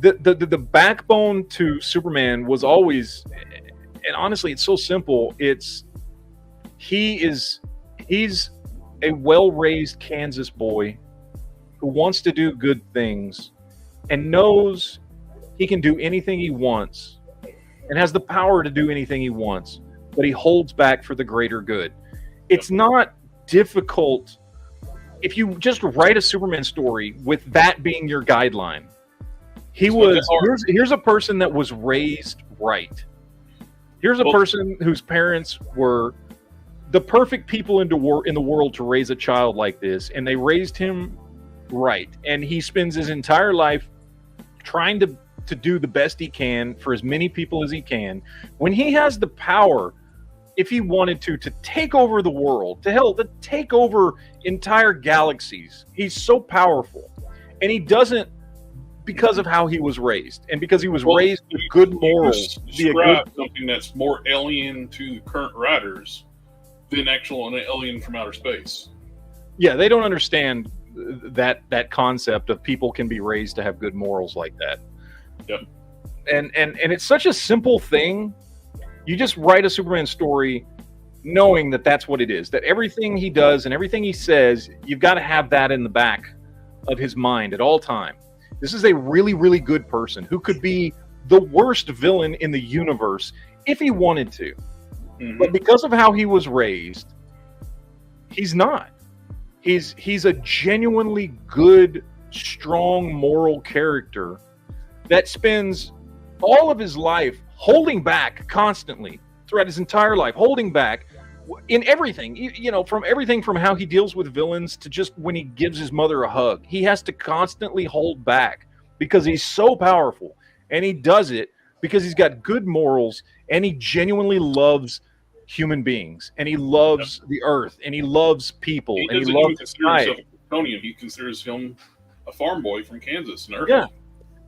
The backbone to Superman was always, and honestly, it's so simple. He's a well-raised Kansas boy who wants to do good things and knows he can do anything he wants and has the power to do anything he wants, but he holds back for the greater good. It's not difficult if you just write a Superman story with that being your guideline. Here's a person that was raised right. Here's a person whose parents were the perfect people in the world to raise a child like this, and they raised him right. And he spends his entire life trying to do the best he can for as many people as he can. When he has the power, if he wanted to take over the world, to take over entire galaxies, he's so powerful. And he doesn't because of how he was raised, and because he was raised with good morals. Something that's more alien to the current writers than an alien from outer space. Yeah, they don't understand that concept of people can be raised to have good morals like that. Yep. And it's such a simple thing. You just write a Superman story knowing that that's what it is, that everything he does and everything he says, you've got to have that in the back of his mind at all time. This is a really, really good person who could be the worst villain in the universe if he wanted to. Mm-hmm. But because of how he was raised, he's not. He's a genuinely good, strong, moral character that spends all of his life holding back constantly throughout his entire life, holding back in everything, you know, from everything from how he deals with villains to just when he gives his mother a hug. He has to constantly hold back because he's so powerful, and he does it because he's got good morals and he genuinely loves human beings, and he loves the earth, and he loves people, and he loves society. He considers him a farm boy from Kansas. Yeah.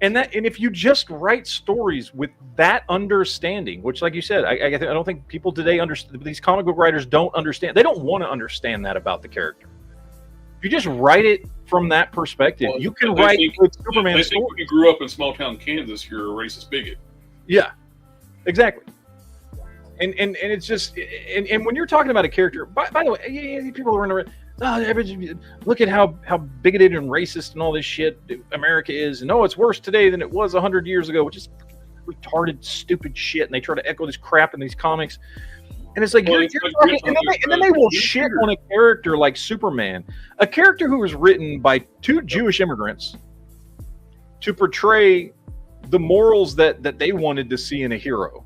And if you just write stories with that understanding, which, like you said, I don't think people today understand. These comic book writers don't understand. They don't want to understand that about the character. If you just write it from that perspective, you can write good Superman stories. They think when you grew up in small town Kansas, you're a racist bigot. Yeah, exactly. And it's just, and when you're talking about a character, by the way, people are running around, look at how bigoted and racist and all this shit America is, and it's worse today than it was 100 years ago, which is retarded, stupid shit. And they try to echo this crap in these comics, and it's like, you're talking, and then they will shit on a character like Superman, a character who was written by two Jewish immigrants to portray the morals that they wanted to see in a hero.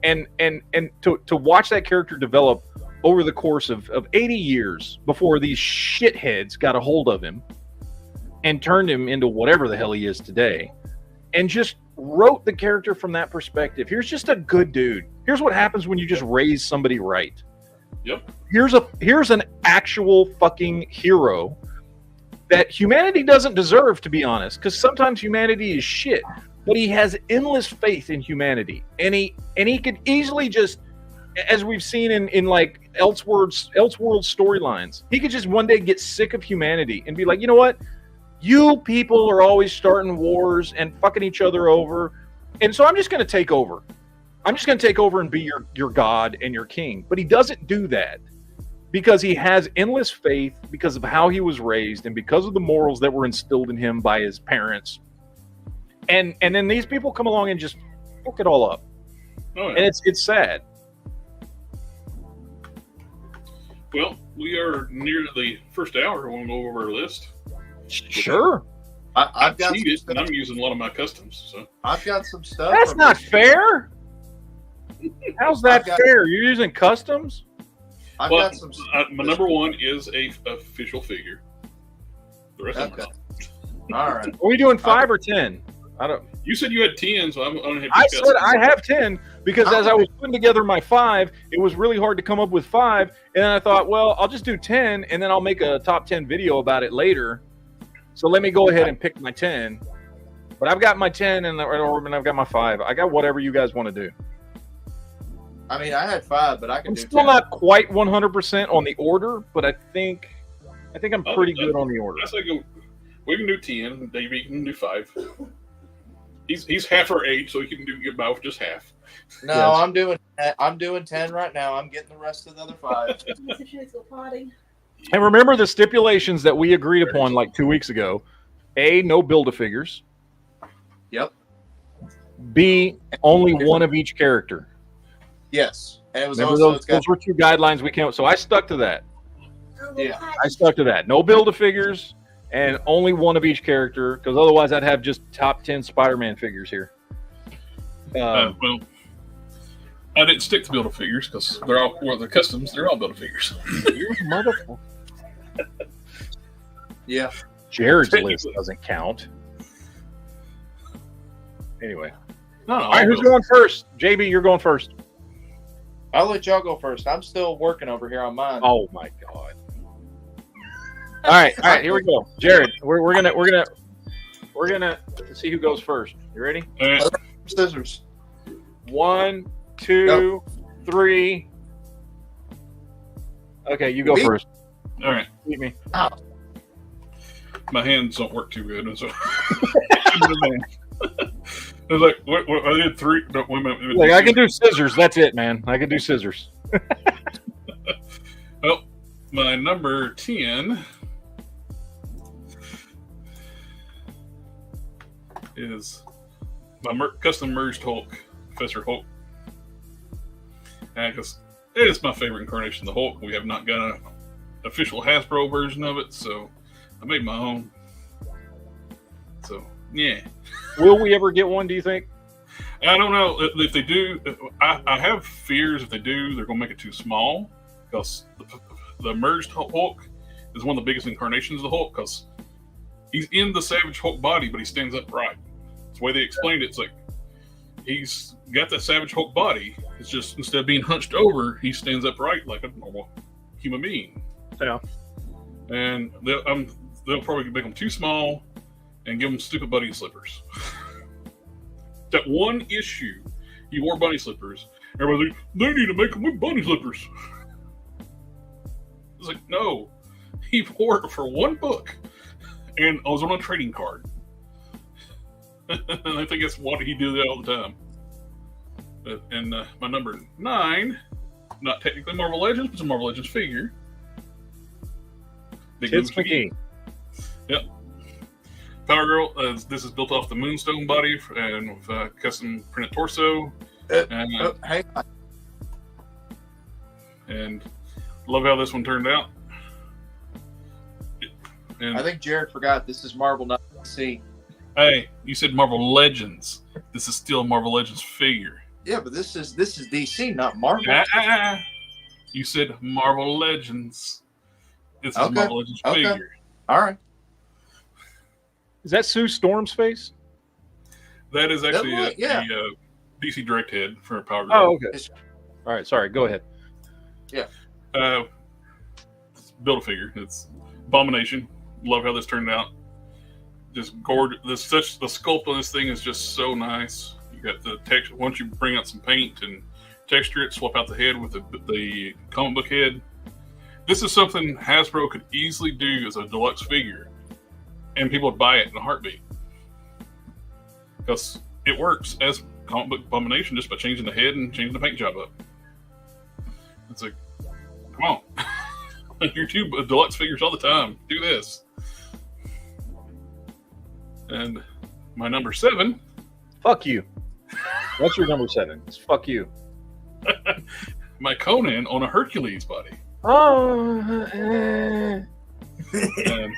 And to watch that character develop over the course of 80 years before these shitheads got a hold of him and turned him into whatever the hell he is today, and just wrote the character from that perspective. Here's just a good dude. Here's what happens when you just raise somebody right. Yep. Here's an actual fucking hero that humanity doesn't deserve, to be honest, because sometimes humanity is shit. But he has endless faith in humanity, and he could easily just, as we've seen in like Elseworlds storylines, he could just one day get sick of humanity and be like, you know what, you people are always starting wars and fucking each other over, and so I'm just going to take over. I'm just going to take over and be your god and your king. But he doesn't do that because he has endless faith because of how he was raised and because of the morals that were instilled in him by his parents. And then these people come along and just fuck it all up. Oh, yeah. And it's sad. Well, we are near the first hour. We'll go over our list. Sure. I've got some stuff. I'm using a lot of my customs. So I've got some stuff. That's not fair. How's that fair? You're using customs? I've got some. My number one is a official figure. The rest of them are not. All right. Are we doing 5 or 10? I don't. You said you had 10, so I'm going to have. I said I have 10 because as I was putting together my 5, it was really hard to come up with 5, and then I thought, well, I'll just do 10, and then I'll make a top 10 video about it later. So let me go ahead and pick my 10. But I've got my 10 and I've got my 5. I got whatever you guys want to do. I mean, I had 5, but I can. I'm still 10. Not quite 100% on the order, but I think I'm pretty good on the order. We can do 10. Davey can do 5. He's half our age, so he can get by with just half. No, yes. I'm doing 10 right now. I'm getting the rest of the other 5. And remember the stipulations that we agreed upon like 2 weeks ago. A, no Build-A-Figures. Yep. B, only one of each character. Yes. And it was those were 2 guidelines we came. So I stuck to that. Yeah. I stuck to that. No Build-A-Figures. And only one of each character, because otherwise I'd have just top 10 Spider-Man figures here. Well, I didn't stick to Build-A-Figures because they're customs. They're all Build-A-Figures. You motherfucker. Yeah. Jared's list doesn't count. Anyway. No, all right, who's going first? JB, you're going first. I'll let y'all go first. I'm still working over here on mine. Oh my God. All right, here we go. Jared, we're gonna see who goes first. You ready? Scissors. 1, 2, 3. Okay, you go first. All right. Beat me. Ow. My hands don't work too good, and so it was like I did 3. No, wait a minute. Like I can do scissors. That's it, man. I can do scissors. My number 10 is my custom merged Hulk, Professor Hulk. Because it is my favorite incarnation of the Hulk. We have not got an official Hasbro version of it, so I made my own. So, yeah. Will we ever get one, do you think? I don't know. If they do, I have fears if they do, they're going to make it too small. Because the merged Hulk is one of the biggest incarnations of the Hulk, because he's in the Savage Hulk body, but he stands upright. That's the way they explained it. It's like he's got that Savage Hulk body. It's just instead of being hunched over, he stands upright like a normal human being. Yeah. And they'll probably make them too small and give him stupid bunny slippers. That one issue, he wore bunny slippers. Everybody's like, they need to make him with bunny slippers. It's like, no. He wore it for one book. And I was on a trading card. And I think that's what he did all the time. And my number 9, not technically Marvel Legends, but it's a Marvel Legends figure. Big Tits McGee. Yep. Power Girl, this is built off the Moonstone body and with custom printed torso. Hang on. And love how this one turned out. And, I think Jared forgot this is Marvel, not DC. hey, you said Marvel Legends. This is still a Marvel Legends figure. Yeah, but this is DC, not Marvel. You said Marvel Legends. This is a Okay. Marvel Legends Okay. figure. All right. Is that Sue Storm's face? That is actually yeah. the DC Direct head for Power Girl. Oh, okay. All right, sorry. Go ahead. Build a figure. It's Abomination. Love how this turned out. Just gorgeous. The sculpt on this thing is just so nice. You got the texture. Once you bring out some paint and texture it, swap out the head with the comic book head. This is something Hasbro could easily do as a deluxe figure, and people would buy it in a heartbeat because it works as comic book Abomination just by changing the head and changing the paint job up. It's like, come on. You do deluxe figures all the time. Do this. And my number 7. Fuck you. What's your number 7? It's fuck you. My Conan on a Hercules body. Oh. And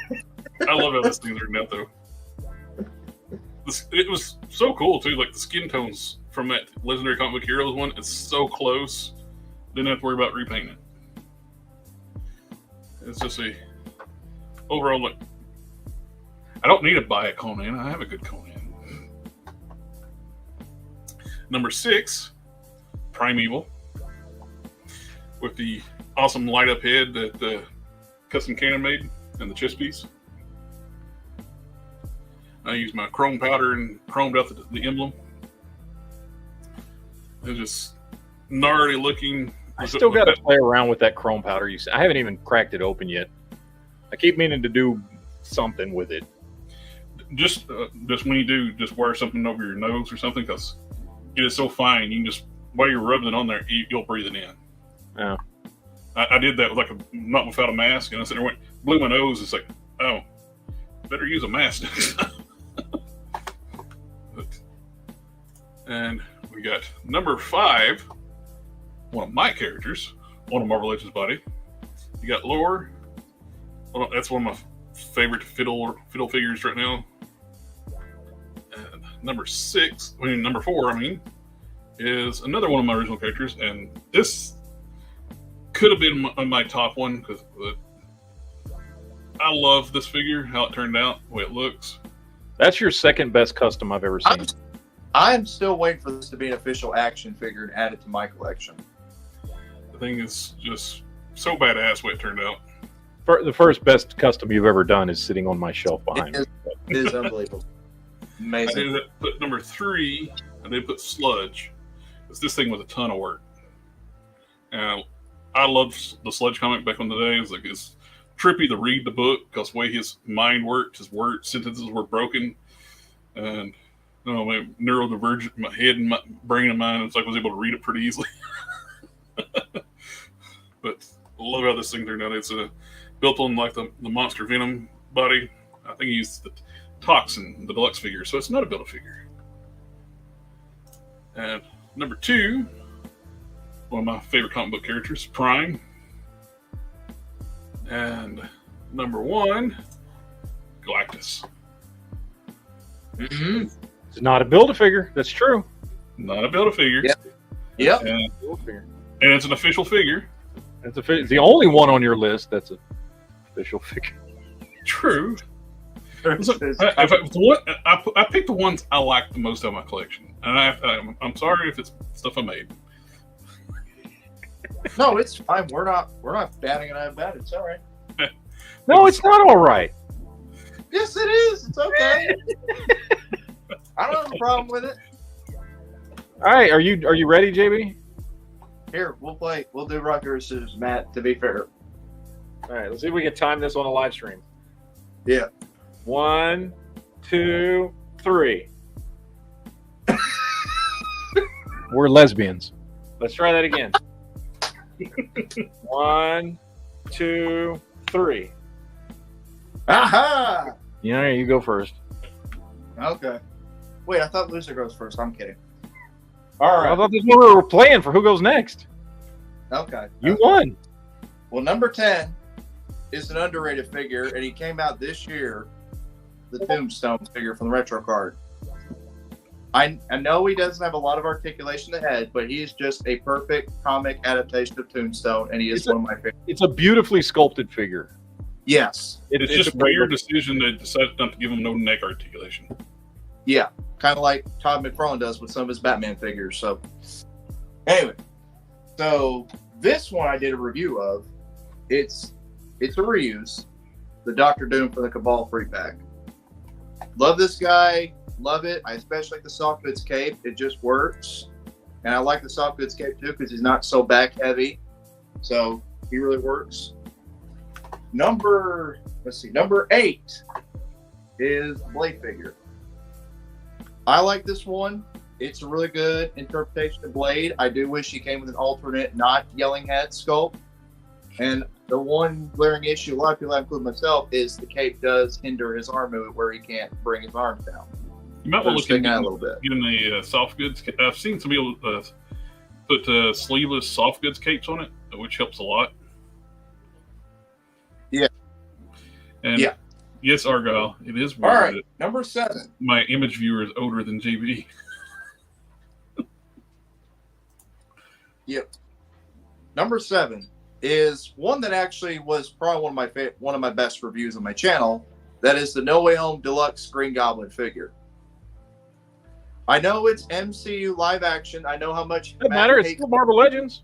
I love how this thing turned out, though. It was so cool, too. Like, the skin tones from that Legendary Comic Book Heroes one, it's so close. Didn't have to worry about repainting it. It's just a overall look. I don't need to buy a Conan. I have a good Conan. Number 6, Primeval, with the awesome light up head that Custom Cannon made and the chest piece. I used my chrome powder and chromed out the emblem. It's just gnarly looking. I still got to play around with that chrome powder. I haven't even cracked it open yet. I keep meaning to do something with it. Just when you do, just wear something over your nose or something, because it is so fine. You can just, while you're rubbing it on there, you'll breathe it in. Yeah. I did that with not without a mask, and I said, I blew my nose. It's like, oh, better use a mask next time. And we got number 5, one of my characters on a Marvel Legends body. You got Lore. Well, that's one of my favorite fiddle figures right now. And number 4, is another one of my original characters, and this could have been my top one because I love this figure, how it turned out, the way it looks. That's your second best custom I've ever seen. I'm still waiting for this to be an official action figure and add it to my collection. The thing is just so badass the way it turned out. The first best custom you've ever done is sitting on my shelf behind me. It is unbelievable. Amazing. I did put number 3, and they put Sludge. This thing was a ton of work. And I loved the Sludge comic back in the day. It's trippy to read the book because the way his mind worked, his word sentences were broken, and my neurodivergent, my head and my brain and mine, I was able to read it pretty easily. But love how this thing turned out. It's built on like the monster Venom body. I think he used the Toxin, the deluxe figure, so it's not a Build-A-Figure. And number 2, one of my favorite comic book characters, Prime. And number 1, Galactus. Mm-hmm. It's not a Build-A-Figure. That's true. Not a Build-A-Figure. Yep. And it's an official figure. It's the only one on your list that's an official figure. True. I picked the ones I like the most out of my collection, and I'm sorry if it's stuff I made. No, it's fine. We're not batting an eye about it. It's all right. No, it's not all right. Yes, it is. It's okay. I don't have a problem with it. All right, are you ready, JB? Here, we'll play. We'll do rock paper scissors, Matt. To be fair. All right, let's see if we can time this on a live stream. Yeah. 1, 2, 3. We're lesbians. Let's try that again. 1, 2, 3. Aha! Yeah, you go first. Okay. Wait, I thought loser goes first. I'm kidding. All I right. thought this was what we were playing for who goes next. Okay. You won. Well, number 10 is an underrated figure, and he came out this year. The Tombstone figure from the retro card. I know he doesn't have a lot of articulation in the head, but he's just a perfect comic adaptation of Tombstone, and he is one of my favorites. It's a beautifully sculpted figure. Yes. It's just a weird decision to decide not to give him no neck articulation. Yeah. Kind of like Todd McFarlane does with some of his Batman figures. So, anyway. So, this one I did a review of. It's a reuse. The Doctor Doom for the Cabal 3-pack. Love this guy. Love it. I especially like the soft goods cape. It just works. And I like the soft goods cape too because he's not so back heavy. So he really works. Number 8 is Blade figure. I like this one. It's a really good interpretation of Blade. I do wish he came with an alternate, not yelling head sculpt. And the one glaring issue, a lot of people, including myself, is the cape does hinder his arm movement where he can't bring his arms down. You might want to look at a little bit. Getting a soft goods. I've seen some people put sleeveless soft goods capes on it, which helps a lot. Yeah. And yeah. Yes, Argyle, it is all weird. Right, number 7. My image viewer is older than JB. Yep. Number 7 is one that actually was probably one of my best reviews on my channel. That is the No Way Home Deluxe Green Goblin figure. I know it's MCU live action. I know how much. Doesn't matter. It's still Marvel Legends.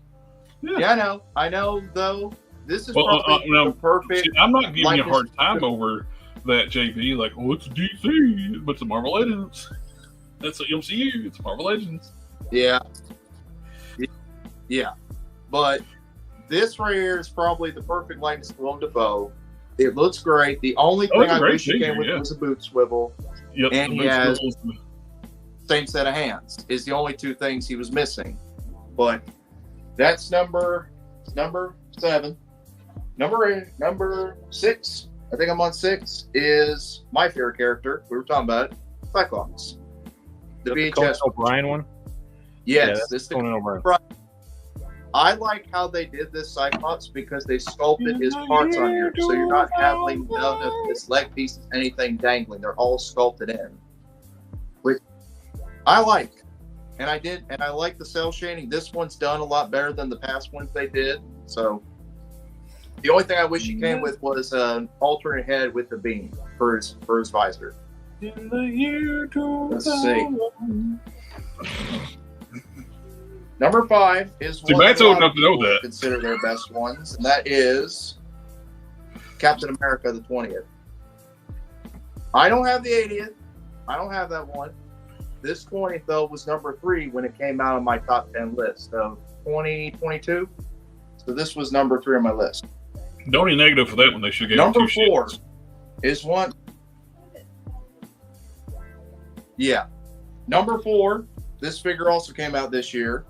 Yeah, I know. I know, though. This is probably the perfect. See, I'm not giving you a hard time over that, JB. Like, oh, it's DC, but it's Marvel Legends. That's the MCU. It's Marvel Legends. Yeah. Yeah. But this right here is probably the perfect likeness to Willem Dafoe. It looks great. The only thing I wish he came with was a boot swivel. Yep, and he has same set of hands. Is the only 2 things he was missing. But that's number 7. Number 6. I think I'm on 6. Is my favorite character. We were talking about it. Cyclops. The VHS Conan O'Brien one. Yes, yeah, this is Conan O'Brien. I like how they did this Cyclops because they sculpted his parts on here, so you're not having none of his leg pieces, anything dangling. They're all sculpted in, which I like. And I like the cell shading. This one's done a lot better than the past ones they did. So the only thing I wish he came with was an alternate head with the beam for his visor. Let's see. Number 5 is one Matt's old enough to know that. Consider their best ones, and that is Captain America the 20th. I don't have the 80th. I don't have that one. This 20th, though, was number 3 when it came out on my top 10 list of 2022. So this was number 3 on my list. The only negative for that one, they should get number 2 4 shits. is one. Yeah. Number 4, this figure also came out this year,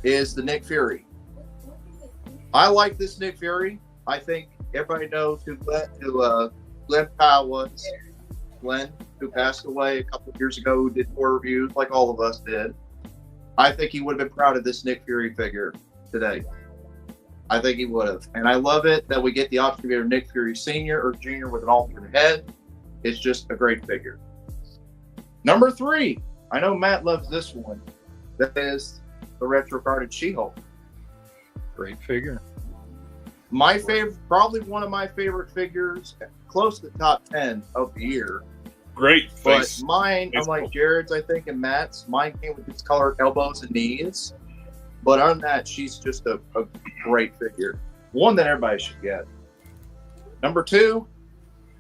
is the Nick Fury. I like this Nick Fury. I think everybody knows who Glenn Powell was. Glenn, who passed away a couple of years ago, who did 4 reviews like all of us did. I think he would have been proud of this Nick Fury figure today. I think he would have. And I love it that we get the option to get a Nick Fury Sr. or Jr. with an alternate head. It's just a great figure. Number 3. I know Matt loves this one. That is the retro carded She-Hulk. Great figure. My favorite, probably one of my favorite figures, close to the top 10 of the year. Great face. But mine, unlike Jared's, I think, and Matt's, mine came with its colored elbows and knees. But on that, she's just a great figure. One that everybody should get. Number 2,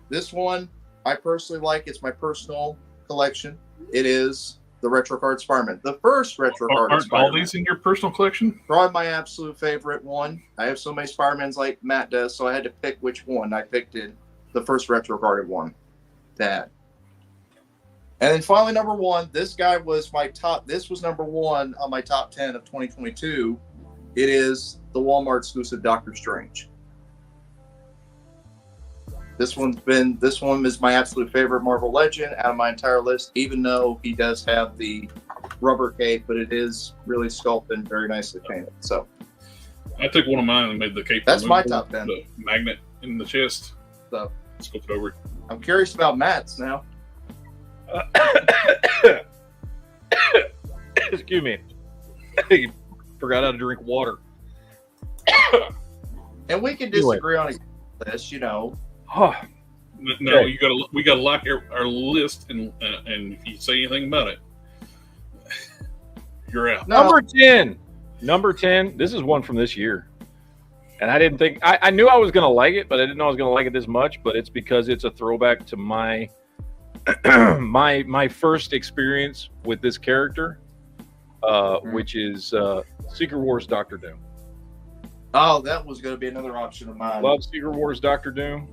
this one I personally like. It's my personal collection. It is the retro card Spider-Man. The first retro card Aren't Spider-Man. all these in your personal collection? Probably my absolute favorite one. I have so many Spider-Mans like Matt does, so I had to pick which one. I picked it, the first retro carded one. That. And then finally, number 1, this guy was my top. This was number 1 on my top 10 of 2022. It is the Walmart exclusive Doctor Strange. This one is my absolute favorite Marvel Legend out of my entire list, even though he does have the rubber cape, but it is really sculpted and very nicely painted. So I took one of mine and made the cape. That's my removable, top 10. The magnet in the chest. So Sculpted over it. I'm curious about Matt's now. Excuse me. I forgot how to drink water. And we can disagree on this, you know. No, we gotta lock our list, and if you say anything about it, you're out. No. Number 10. This is one from this year. And I didn't think, I knew I was going to like it, but I didn't know I was going to like it this much. But it's because it's a throwback to my my first experience with this character, which is Secret Wars Doctor Doom. Oh, that was going to be another option of mine. Love Secret Wars Doctor Doom.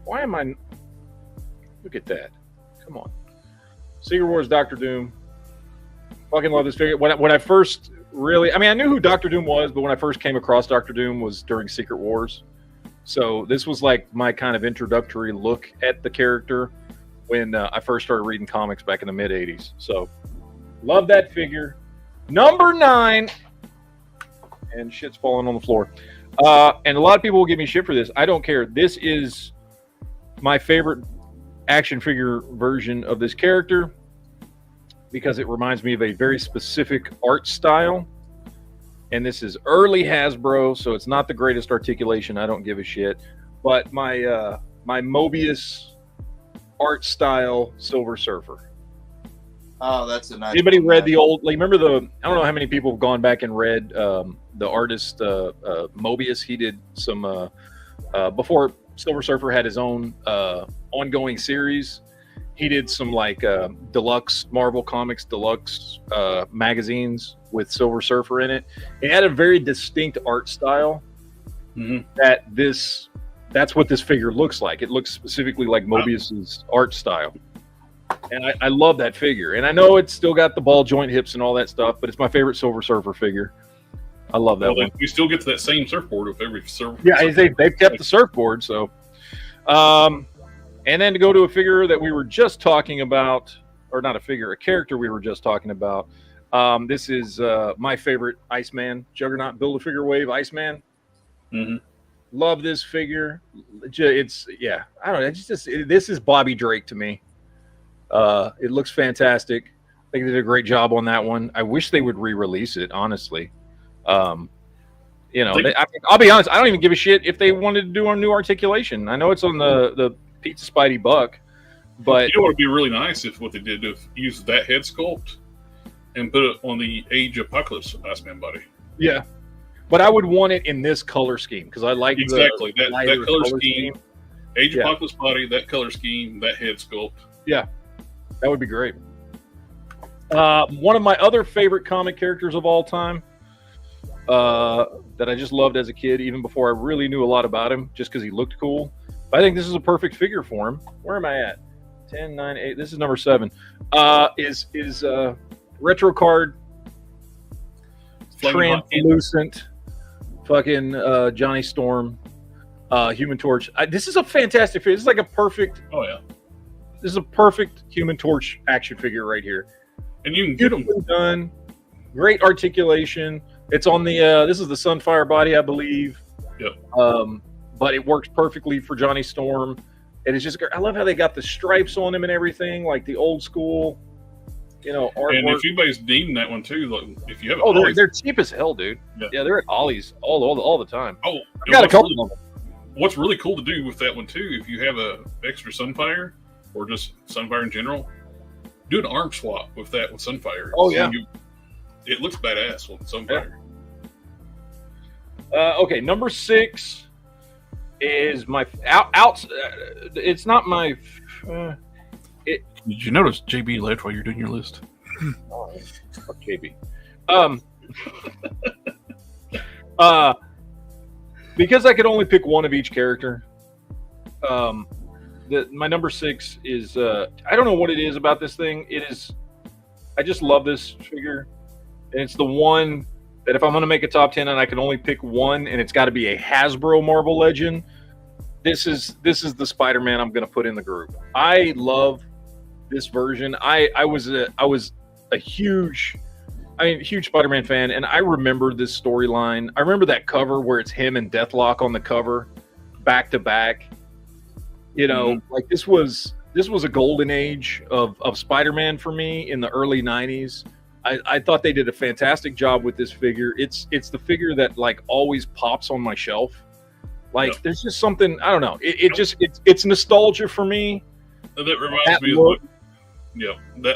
Why am I? Look at that. Come on. Secret Wars Doctor Doom. Fucking love this figure. When I first really, I mean, I knew who Doctor Doom was, but when I first came across Doctor Doom was during Secret Wars. So this was like my kind of introductory look at the character when I first started reading comics back in the mid 80s. So love that figure. Number 9. And shit's falling on the floor. And a lot of people will give me shit for this. I don't care. This is my favorite action figure version of this character because it reminds me of a very specific art style. And this is early Hasbro, so it's not the greatest articulation. I don't give a shit. But my my Mobius art style Silver Surfer. Oh, that's a nice. Anybody read the old? Like, remember the? I don't know how many people have gone back and read the artist Mobius. He did some before Silver Surfer had his own ongoing series. He did some like deluxe Marvel Comics deluxe magazines with Silver Surfer in it. It had a very distinct art style. Mm-hmm. That's what this figure looks like. It looks specifically like Mobius's art style. And I love that figure. And I know it's still got the ball joint hips and all that stuff, but it's my favorite Silver Surfer figure. I love that one. We still get to that same surfboard with every surfer. Yeah, they've kept the surfboard. So, and then to go to a figure that we were just talking about, or not a figure, a character we were just talking about. This is my favorite Iceman, Juggernaut Build-A-Figure Wave Iceman. Mm-hmm. Love this figure. It's, yeah, I don't know. This is Bobby Drake to me. It looks fantastic. I think they did a great job on that one. I wish they would re-release it, honestly. You know, I'll be honest, I don't even give a shit if they wanted to do a new articulation. I know it's on the Pizza Spidey Buck, but you know what would be really nice if what they did to use that head sculpt and put it on the Age Apocalypse Iceman body. Yeah, but I would want it in this color scheme because I like exactly that color scheme. Age Yeah. Apocalypse body, that color scheme, that head sculpt. Yeah, that would be great. One of my other favorite comic characters of all time that I just loved as a kid, even before I really knew a lot about him, just because he looked cool. But I think this is a perfect figure for him. Where am I at? 10, 9, 8. This is number 7. Is retro card Flaming Hot translucent fucking Johnny Storm, Human Torch. This is a fantastic figure. This is like a perfect. Oh yeah. This is a perfect Human Torch action figure right here. And you can get them. Beautifully done. Great articulation. It's on the. This is the Sunfire body, I believe. Yep. But it works perfectly for Johnny Storm. And it's just. I love how they got the stripes on him and everything, like the old school. Artwork. And if anybody's deeming that one too, like if you have, they're cheap as hell, dude. Yeah, they're at Ollie's all the time. Oh, I got a couple of them. What's really cool to do with that one too, if you have a extra Sunfire or just Sunfire in general, do an arm swap with that with Sunfire. Oh yeah, it looks badass with Sunfire. Yeah. Okay, number 6 is my out. It's not my. Did you notice JB left while you're doing your list? Fuck JB. Because I could only pick one of each character. My number 6 is I don't know what it is about this thing. It is. I just love this figure, and it's the one that if I'm going to make a top 10 and I can only pick one, and it's got to be a Hasbro Marvel Legend. This is the Spider-Man I'm going to put in the group. I love this version. I was a huge Spider-Man fan, and I remember this storyline. I remember that cover where it's him and Deathlock on the cover, back to back. Like this was a golden age of Spider-Man for me in the early 90s. I thought they did a fantastic job with this figure. It's the figure that like always pops on my shelf. Like there's just something, I don't know. It's nostalgia for me. That reminds me of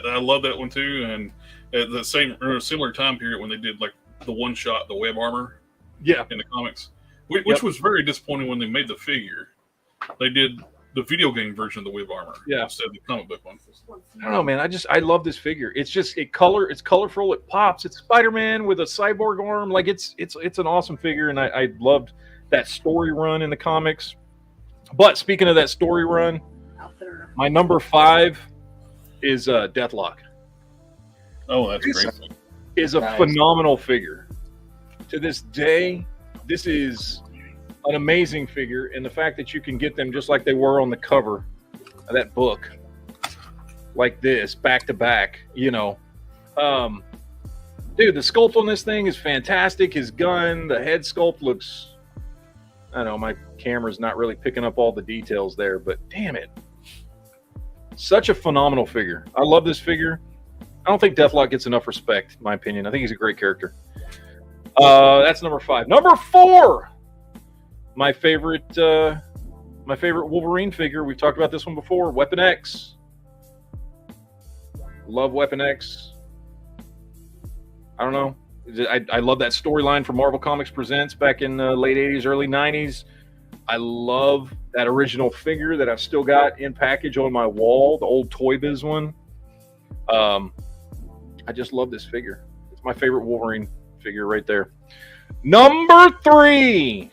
I love that one too. And at the similar time period when they did like the one shot, the web armor, in the comics, which was very disappointing when they made the figure. They did the video game version of the web armor instead of the comic book one. I don't know, man. I love this figure. It's just it's colorful. It pops. It's Spider-Man with a cyborg arm. Like it's an awesome figure, and I loved that story run in the comics. But speaking of that story run, my number 5 is Deathlock. Oh, that's great. Is a phenomenal figure. To this day, this is an amazing figure, and the fact that you can get them just like they were on the cover of that book, like this, back to back, dude, the sculpt on this thing is fantastic. His gun, the head sculpt looks, I don't know, my camera's not really picking up all the details there, but damn it. Such a phenomenal figure. I love this figure. I don't think Deathlock gets enough respect, in my opinion. I think he's a great character. That's number 5. Number 4, my favorite Wolverine figure. We've talked about this one before. Weapon X. Love Weapon X. I don't know. I love that storyline from Marvel Comics Presents back in the late 80s, early 90s. I love that original figure that I've still got in package on my wall, the old Toy Biz one. I just love this figure. It's my favorite Wolverine figure right there. Number 3.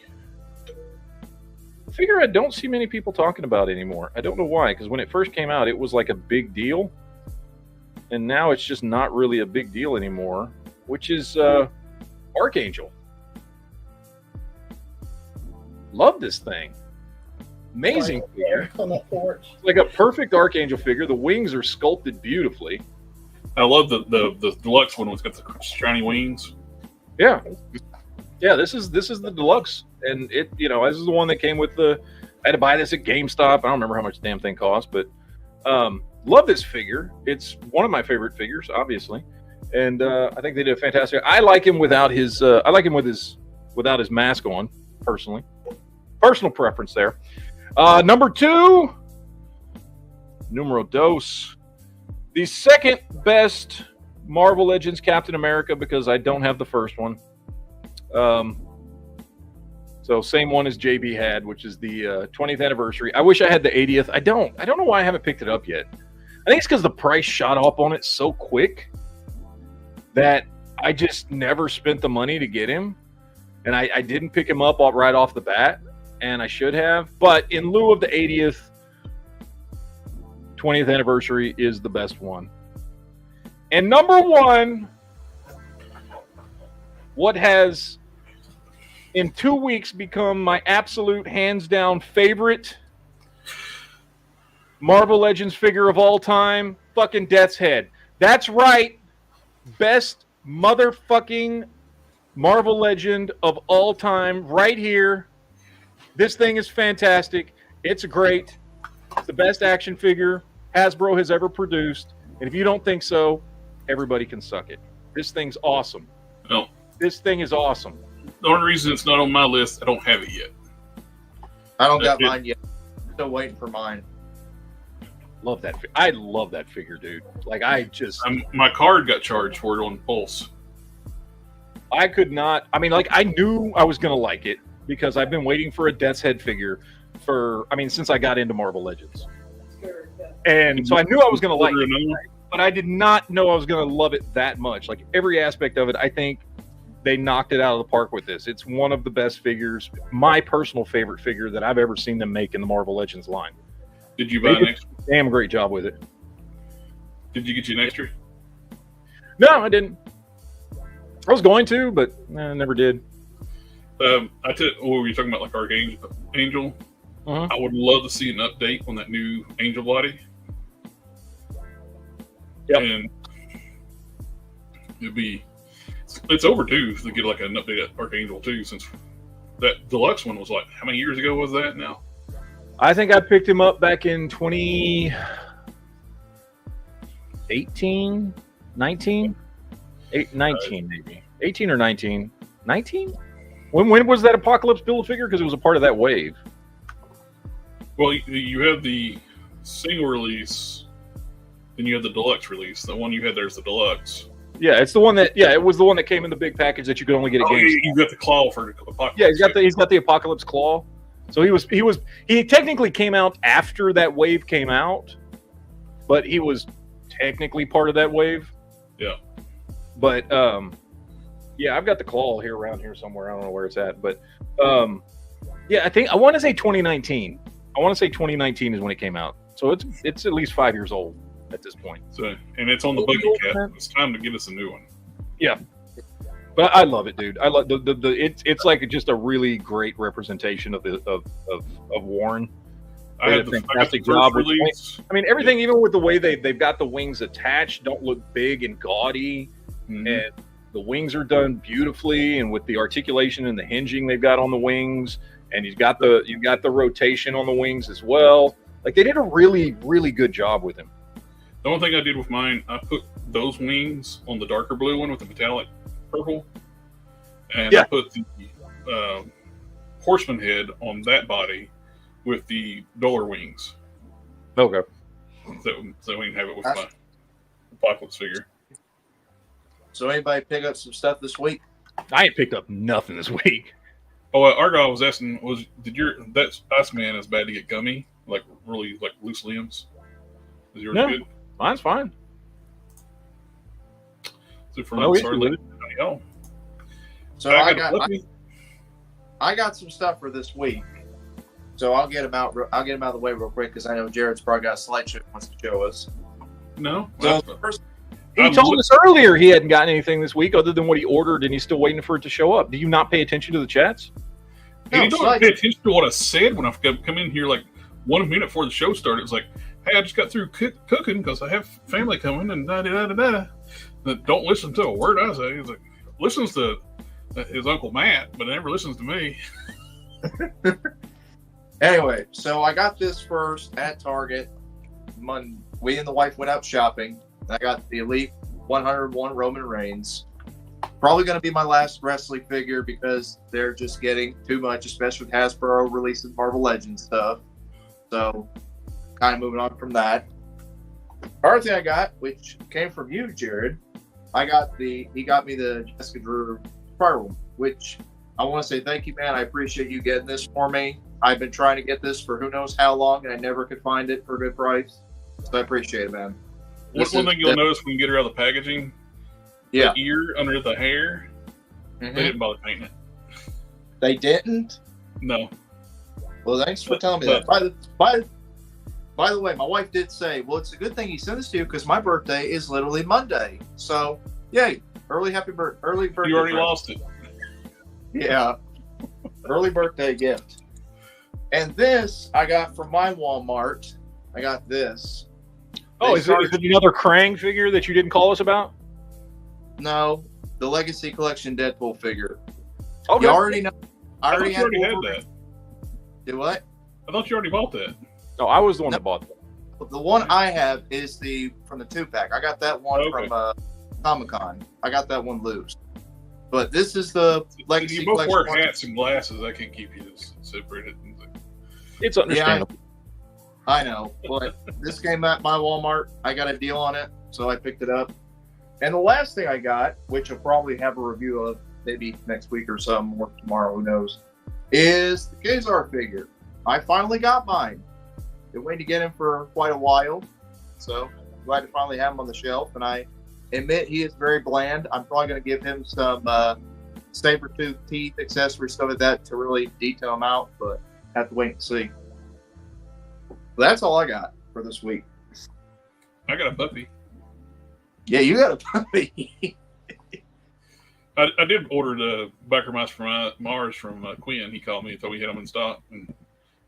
A figure I don't see many people talking about anymore. I don't know why, because when it first came out, it was like a big deal. And now it's just not really a big deal anymore, which is Archangel. Love this thing. Amazing figure. On that porch. Like a perfect Archangel figure. The wings are sculpted beautifully. I love the deluxe one. It's got the shiny wings. Yeah. This is the deluxe, and it this is the one that came with the. I had to buy this at GameStop. I don't remember how much the damn thing cost, but love this figure. It's one of my favorite figures, obviously, and I think they did a fantastic. I like him without his. I like him without his mask on, personally. Personal preference there. Number 2, numero dos. The second best Marvel Legends Captain America, because I don't have the first one. So same one as JB had, which is the 20th anniversary. I wish I had the 80th. I don't know why I haven't picked it up yet. I think it's because the price shot up on it so quick that I just never spent the money to get him. And I didn't pick him up right off the bat, and I should have. But in lieu of the 80th, 20th anniversary is the best one. And number 1, what has in 2 weeks become my absolute hands down favorite Marvel Legends figure of all time, fucking Death's Head. That's right. Best motherfucking Marvel Legend of all time right here. This thing is fantastic. It's great. It's the best action figure Hasbro has ever produced. And if you don't think so, everybody can suck it. This thing's awesome. No. This thing is awesome. The only reason it's not on my list, I don't have it yet. I don't got mine yet. Still waiting for mine. Love that. I love that figure, dude. Like, my card got charged for it on Pulse. I could not. I mean, like, I knew I was going to like it because I've been waiting for a Death's Head figure since I got into Marvel Legends. And so I knew I was going to like it, but I did not know I was going to love it that much. Like, every aspect of it, I think they knocked it out of the park with this. It's one of the best figures, my personal favorite figure that I've ever seen them make in the Marvel Legends line. Did you buy an extra? Damn great job with it. Did you get you an extra? No, I didn't. I was going to, but I never did. What were you talking about, like Archangel? Uh-huh. I would love to see an update on that new Angel body. Yep. And it's overdue to get like an update at Archangel too, since that deluxe one was like, how many years ago was that now? I think I picked him up back in 2018, 19? 19 maybe. 18 or 19. 19? When was that Apocalypse build figure? Because it was a part of that wave. Well, you have the single release, then you have the deluxe release. The one you had there's the deluxe. Yeah, it's the one that. Yeah, it was the one that came in the big package that you could only get at GameStop. Yeah, you got the claw for Apocalypse. Yeah, he's got the Apocalypse claw. So he technically came out after that wave came out, but he was technically part of that wave. Yeah. But yeah, I've got the claw here around here somewhere. I don't know where it's at, but yeah, I want to say 2019. I want to say 2019 is when it came out. So it's at least 5 years old at this point. So, and it's on the bucket cap. It's time to get us a new one. Yeah. But I love it, dude. I love it's like just a really great representation of Warren. I had a fantastic job with release. I mean, everything, even with the way they've got the wings attached, don't look big and gaudy, and the wings are done beautifully, and with the articulation and the hinging they've got on the wings, and you've got the rotation on the wings as well. Like, they did a really, really good job with him. The only thing I did with mine, I put those wings on the darker blue one with the metallic purple, and I put the horseman head on that body with the duller wings. Okay. So we can have it with my Apocalypse figure. So anybody pick up some stuff this week? I ain't picked up nothing this week. Oh, Argyle was asking, that Iceman is bad to get gummy, like really like loose limbs? Is yours good? Mine's fine. So So I got some stuff for this week. So I'll get them out. I'll get them out of the way real quick because I know Jared's probably got a slideshow he wants to show us. No. So he told us earlier he hadn't gotten anything this week other than what he ordered, and he's still waiting for it to show up. Do you not pay attention to the chats? No, you don't pay attention to what I said when I come in here like 1 minute before the show started. It's like, hey, I just got through cooking because I have family coming and da-da-da-da-da. Don't listen to a word I say. He's like, listens to his Uncle Matt, but never listens to me. Anyway, so I got this first at Target. We and the wife went out shopping. I got the Elite 101 Roman Reigns. Probably going to be my last wrestling figure because they're just getting too much, especially with Hasbro releasing Marvel Legends stuff. So, kind of moving on from that. Other thing I got, which came from you, Jared, he got me the Jessica Drew Spiral, which I want to say thank you, man. I appreciate you getting this for me. I've been trying to get this for who knows how long, and I never could find it for a good price. So I appreciate it, man. One thing you'll notice when you get her out of the packaging, the ear under the hair, they didn't bother painting it. They didn't? No. Well, thanks for telling me that. By the way, my wife did say, well, it's a good thing he sent this to you because my birthday is literally Monday. So, yay. Early birthday. You already lost it. Yeah. Early birthday gift. And this I got from my Walmart. I got this. Oh, is it another Krang figure that you didn't call us about? No, the Legacy Collection Deadpool figure. Okay. You already know. I already already had Wolverine. that. Do what? I thought you already bought that. No, I was the one that bought that. The one I have is from the 2-pack. I got that one from Comic-Con. I got that one loose. But this is the Legacy You both Collection. wear hats and glasses. I can't keep you separated. It's understandable. I know, but this came at my Walmart. I got a deal on it, so I picked it up. And the last thing I got, which I'll probably have a review of maybe next week or something, or tomorrow, who knows, is the Kazar figure. I finally got mine. Been waiting to get him for quite a while, so glad to finally have him on the shelf. And I admit he is very bland. I'm probably going to give him some saber-tooth teeth, accessories, stuff like that to really detail him out, but have to wait and see. That's all I got for this week. I got a puppy. Yeah, you got a puppy. I did order the Biker Mice from Mars from Quinn. He called me and told me he had them in stock. And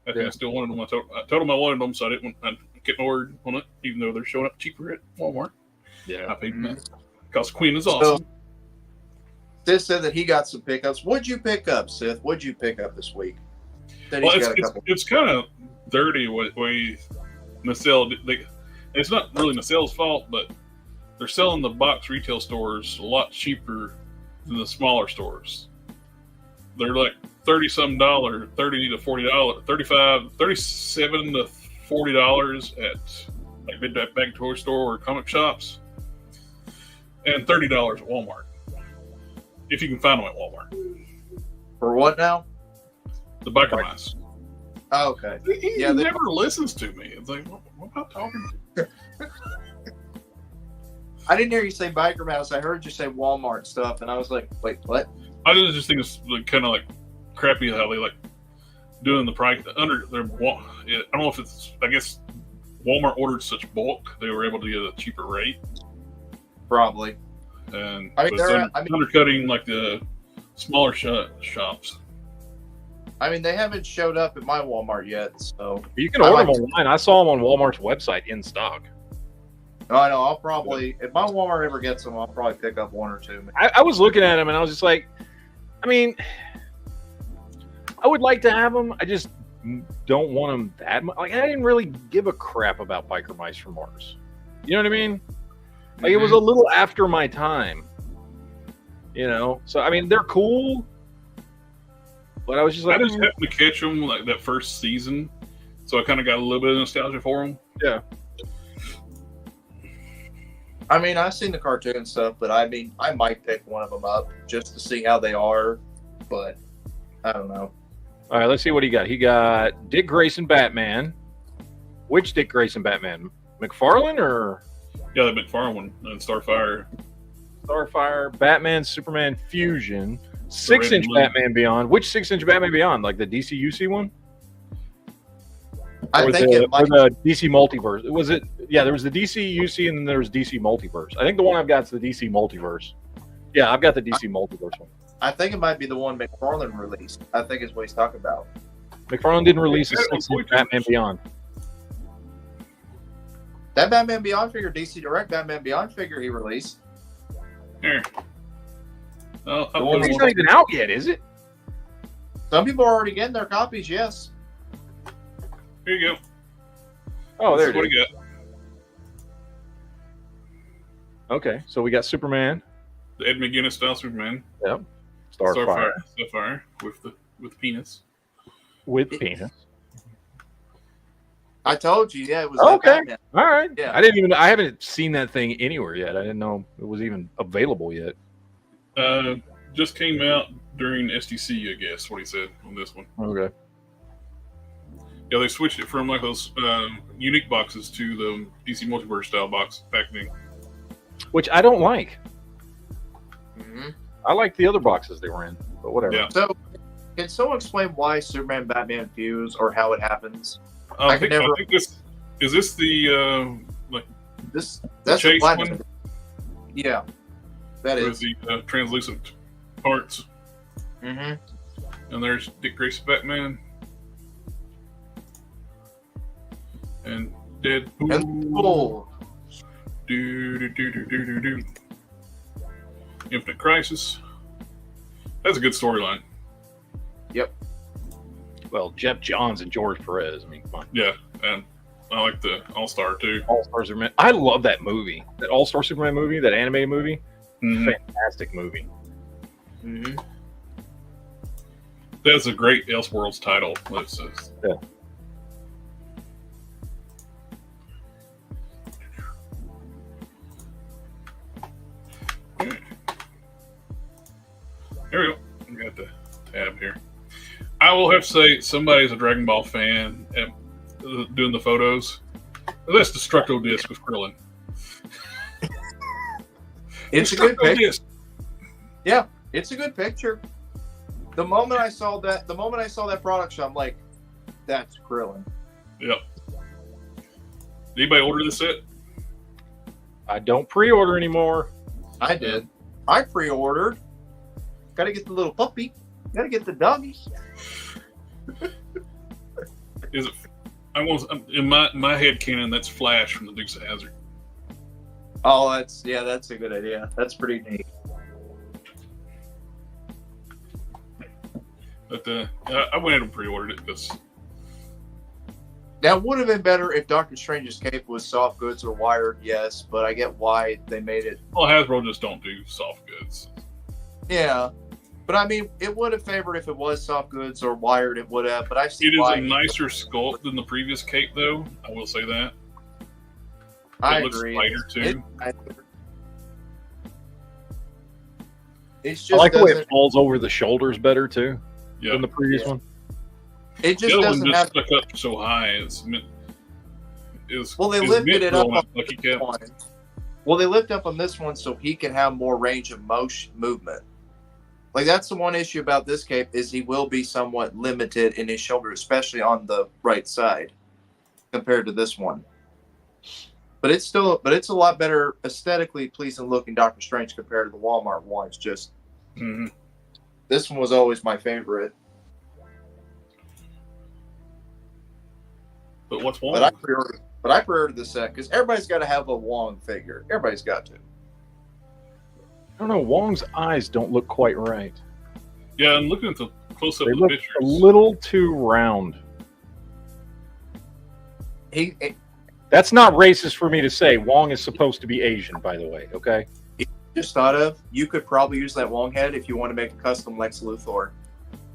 I think I still wanted them. I told him I wanted them, so I didn't get ordered on it, even though they're showing up cheaper at Walmart. Yeah. I paid that. Because Quinn is awesome. So, Sith said that he got some pickups. What'd you pick up, Sith? What'd you pick up this week? Well, it's kind of dirty way Nacelle. It's not really Nacelle's fault, but they're selling the box retail stores a lot cheaper than the smaller stores. They're like $30-some, $30 to $40, $37 to $40 at like Big Toy Store or comic shops, and $30 at Walmart if you can find them at Walmart. For what now? The Biker Mice. Oh, okay. He never listens to me. It's like, what am I talking to? I didn't hear you say Biker Mouse. I heard you say Walmart stuff, and I was like, wait, what? I just think it's kind of like crappy how they like doing the price under their. I don't know if it's. I guess Walmart ordered such bulk they were able to get a cheaper rate. Probably. And they're undercutting like the smaller shops. I mean, they haven't showed up at my Walmart yet, so you can order them online. I saw them on Walmart's website in stock. I know. I'll probably, if my Walmart ever gets them, I'll probably pick up one or two. I was looking at them and I was just like, I mean, I would like to have them. I just don't want them that much. Like, I didn't really give a crap about Biker Mice from Mars. You know what I mean? Like, it was a little after my time. You know? So, I mean, they're cool. But I was just like, I just happened to catch them like that first season. So I kind of got a little bit of nostalgia for them. Yeah. I mean, I've seen the cartoon stuff, but I mean, I might pick one of them up just to see how they are, but I don't know. All right, let's see what he got. He got Dick Grayson Batman. Which Dick Grayson Batman? McFarlane or? Yeah, the McFarlane one and Starfire. Starfire, Batman, Superman Fusion, 6-inch Batman Beyond. Which 6-inch Batman Beyond? Like the DCUC one? I think it might the DC Multiverse. Was it? Yeah, there was the DC UC and then there was DC Multiverse. I think the one I've got is the DC Multiverse. Yeah, I've got the DC Multiverse one. I think it might be the one McFarlane released. I think is what he's talking about. McFarlane didn't release a 6-inch Batman Beyond. That Batman Beyond figure, DC Direct Batman Beyond figure he released. Here. Oh, It's not even out yet, is it? Some people are already getting their copies, yes. Here you go. Oh, there it is. What do you got? Okay, so we got Superman. The Ed McGuinness style Superman. Yep. Starfire. With penis. With penis. I told you, yeah, it was okay. Batman. All right. Yeah. I haven't seen that thing anywhere yet. I didn't know it was even available yet. Just came out during STC, I guess, what he said on this one. Okay. Yeah, they switched it from like those unique boxes to the DC Multiverse style box packaging. Which I don't like. Mm-hmm. I like the other boxes they were in, but whatever. Yeah. So, can someone explain why Superman Batman fuse or how it happens? I think this is the That's the chase the one? Yeah, that Or is. the translucent parts. Mm-hmm. And there's Dick Grayson Batman. And Deadpool. Deadpool. Do. Infinite Crisis. That's a good storyline. Yep. Well, Jeff Johns and George Perez. I mean, come on. Yeah, and I like the All-Star too. All-Star Superman. I love that movie. That All-Star Superman movie, that animated movie. Mhm. Fantastic movie. Mm-hmm. That's a great Elseworlds title. Let's just, Yeah. Here we go. We got the tab here. I will have to say, somebody's a Dragon Ball fan and doing the photos. That's Destructo Disc with Krillin. It's a good Destructo picture. Disc. Yeah, it's a good picture. The moment I saw that product shot, I'm like, that's Krillin. Yep. Anybody order this set? I don't pre-order anymore. I did. I pre-ordered. Got to get the little puppy. Got to get the doggies. Is it? I want in my head canon. That's Flash from the Dukes of Hazzard. Oh, that's a good idea. That's pretty neat. But I went ahead and pre-ordered it because Now, it would have been better if Doctor Strange's cape was soft goods or wired, yes, but I get why they made it. well, Hasbro just don't do soft goods. Yeah, but I mean, it would have favored if it was soft goods or wired. It would have, but I see It is why. a nicer sculpt than the previous cape, though. I will say that. I It looks agree. lighter too. It's I just like the way it doesn't. falls over the shoulders better too Yeah. than the previous Yeah. one. It The just other one doesn't just have. stuck up so high. Well, they lifted it up on Lucky this Cap. one. Well, they lift up on this one so he can have more range of motion movement. Like, that's the one issue about this cape is he will be somewhat limited in his shoulder, especially on the right side compared to this one. But it's a lot better aesthetically pleasing looking Doctor Strange compared to the Walmart one. It's just Mm-hmm. this one was always my favorite. But what's Wong? But I pre-ordered the set because everybody's got to have a Wong figure. Everybody's got to. I don't know. Wong's eyes don't look quite right. Yeah, I'm looking at the close-up They of the look pictures. a little too round. That's not racist for me to say. Wong is supposed to be Asian, by the way. Okay. Just thought of, you could probably use that Wong head if you want to make a custom Lex Luthor.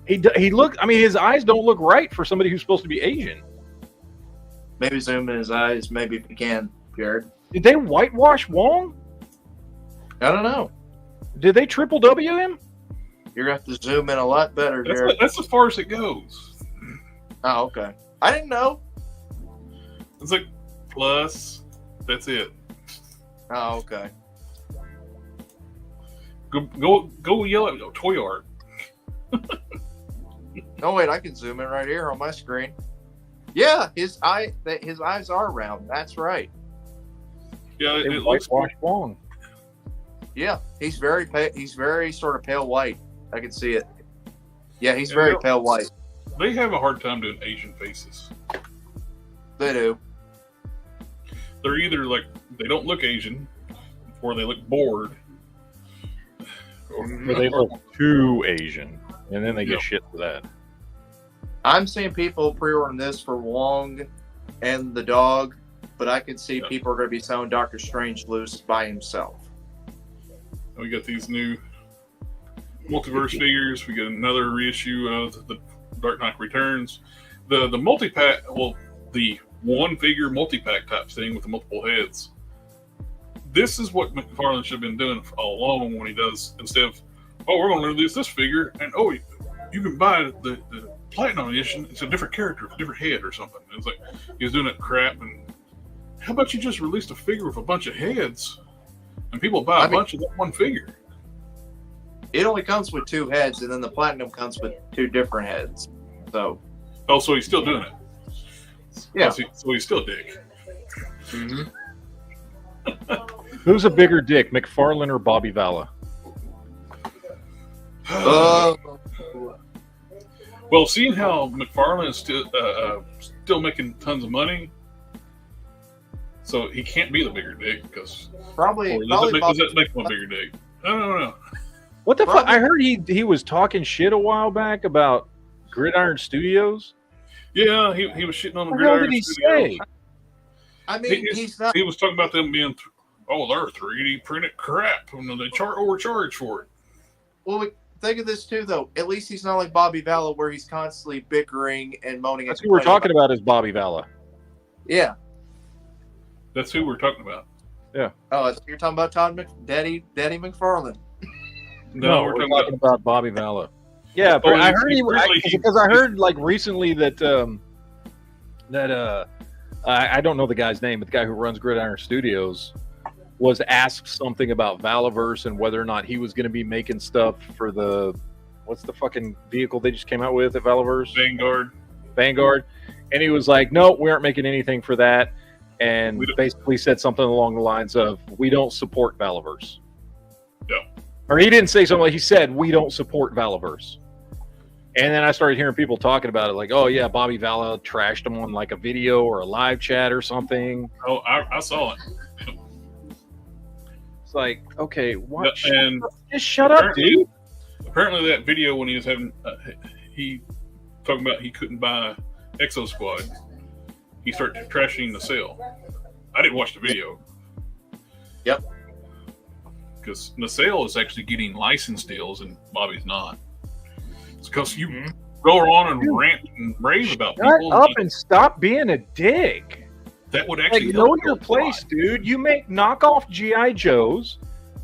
He look. I mean, his eyes don't look right for somebody who's supposed to be Asian. Maybe zoom in his eyes, maybe if you can, Jared. Did they whitewash Wong? I don't know. Did they triple W him? You're going to have to zoom in a lot better, Jared. That's as far as it goes. Oh, okay. I didn't know. It's like plus. That's it. Oh, okay. Go yell at toy art. No, wait, I can zoom in right here on my screen. Yeah, his eyes are round. That's right. Yeah, They it looks. whitewashed Wong. Yeah, he's very sort of pale white. I can see it. Yeah, he's Yeah, very they're- pale white. They have a hard time doing Asian faces. They do. They're either like they don't look Asian, or they look bored, Or they look too Asian, and then they get Yeah. shit for that. I'm seeing people pre-ordering this for Wong and the dog, but I can see Yeah. people are going to be selling Doctor Strange loose by himself. We got these new multiverse figures. We got another reissue of the Dark Knight Returns. The multi-pack, well, the one figure multi-pack type thing with the multiple heads. This is what McFarlane should have been doing all along when he does, instead of, oh, we're going to release this figure, and oh, you can buy the Platinum Edition. It's a different character, a different head or something. It's like he was doing that crap. And how about you just released a figure with a bunch of heads, and people buy a bunch of that one figure? It only comes with 2 heads, and then the Platinum comes with 2 different heads. So, Oh, so he's still doing it. yeah. So he's still dick. Mm-hmm. Who's a bigger dick, McFarlane or Bobby Valla? Well, seeing how McFarlane is still making tons of money, so he can't be the bigger dick because Probably does that make him a bigger dick? I don't know. What the fuck? I heard he was talking shit a while back about Gridiron Studios. Yeah, he was shitting on the What the hell Gridiron did he Studios. say? I mean, he's not. He was talking about them being, they're 3D printed crap, and they overcharge for it. Well, think of this too, though. At least he's not like Bobby Valla, where he's constantly bickering and moaning. That's who we're talking about is Bobby Valla. Yeah. That's who we're talking about. Yeah. Oh, you're talking about Daddy McFarlane. No, we're talking about Bobby Valla. Yeah, Oh, I heard because I heard like recently that I don't know the guy's name, but the guy who runs Gridiron Studios was asked something about Valaverse and whether or not he was going to be making stuff for what's the fucking vehicle they just came out with at Valaverse? Vanguard. And he was like, no, we aren't making anything for that. And basically said something along the lines of, we don't support Valaverse. No. Or he didn't say something like, he said, we don't support Valaverse. And then I started hearing people talking about it, like, oh yeah, Bobby Valla trashed him on like a video or a live chat or something. Oh, I saw it. It's like, okay, what? And just shut up, dude. Apparently, that video when he was having, he talking about he couldn't buy Exo Squad. He started trashing the sale. I didn't watch the video. Yep. Because Nacelle is actually getting license deals and Bobby's not. It's because you go on and rant and rave about people. Shut up and stop being a dick. That would actually like, know your place, dude. You make knockoff G.I. Joes.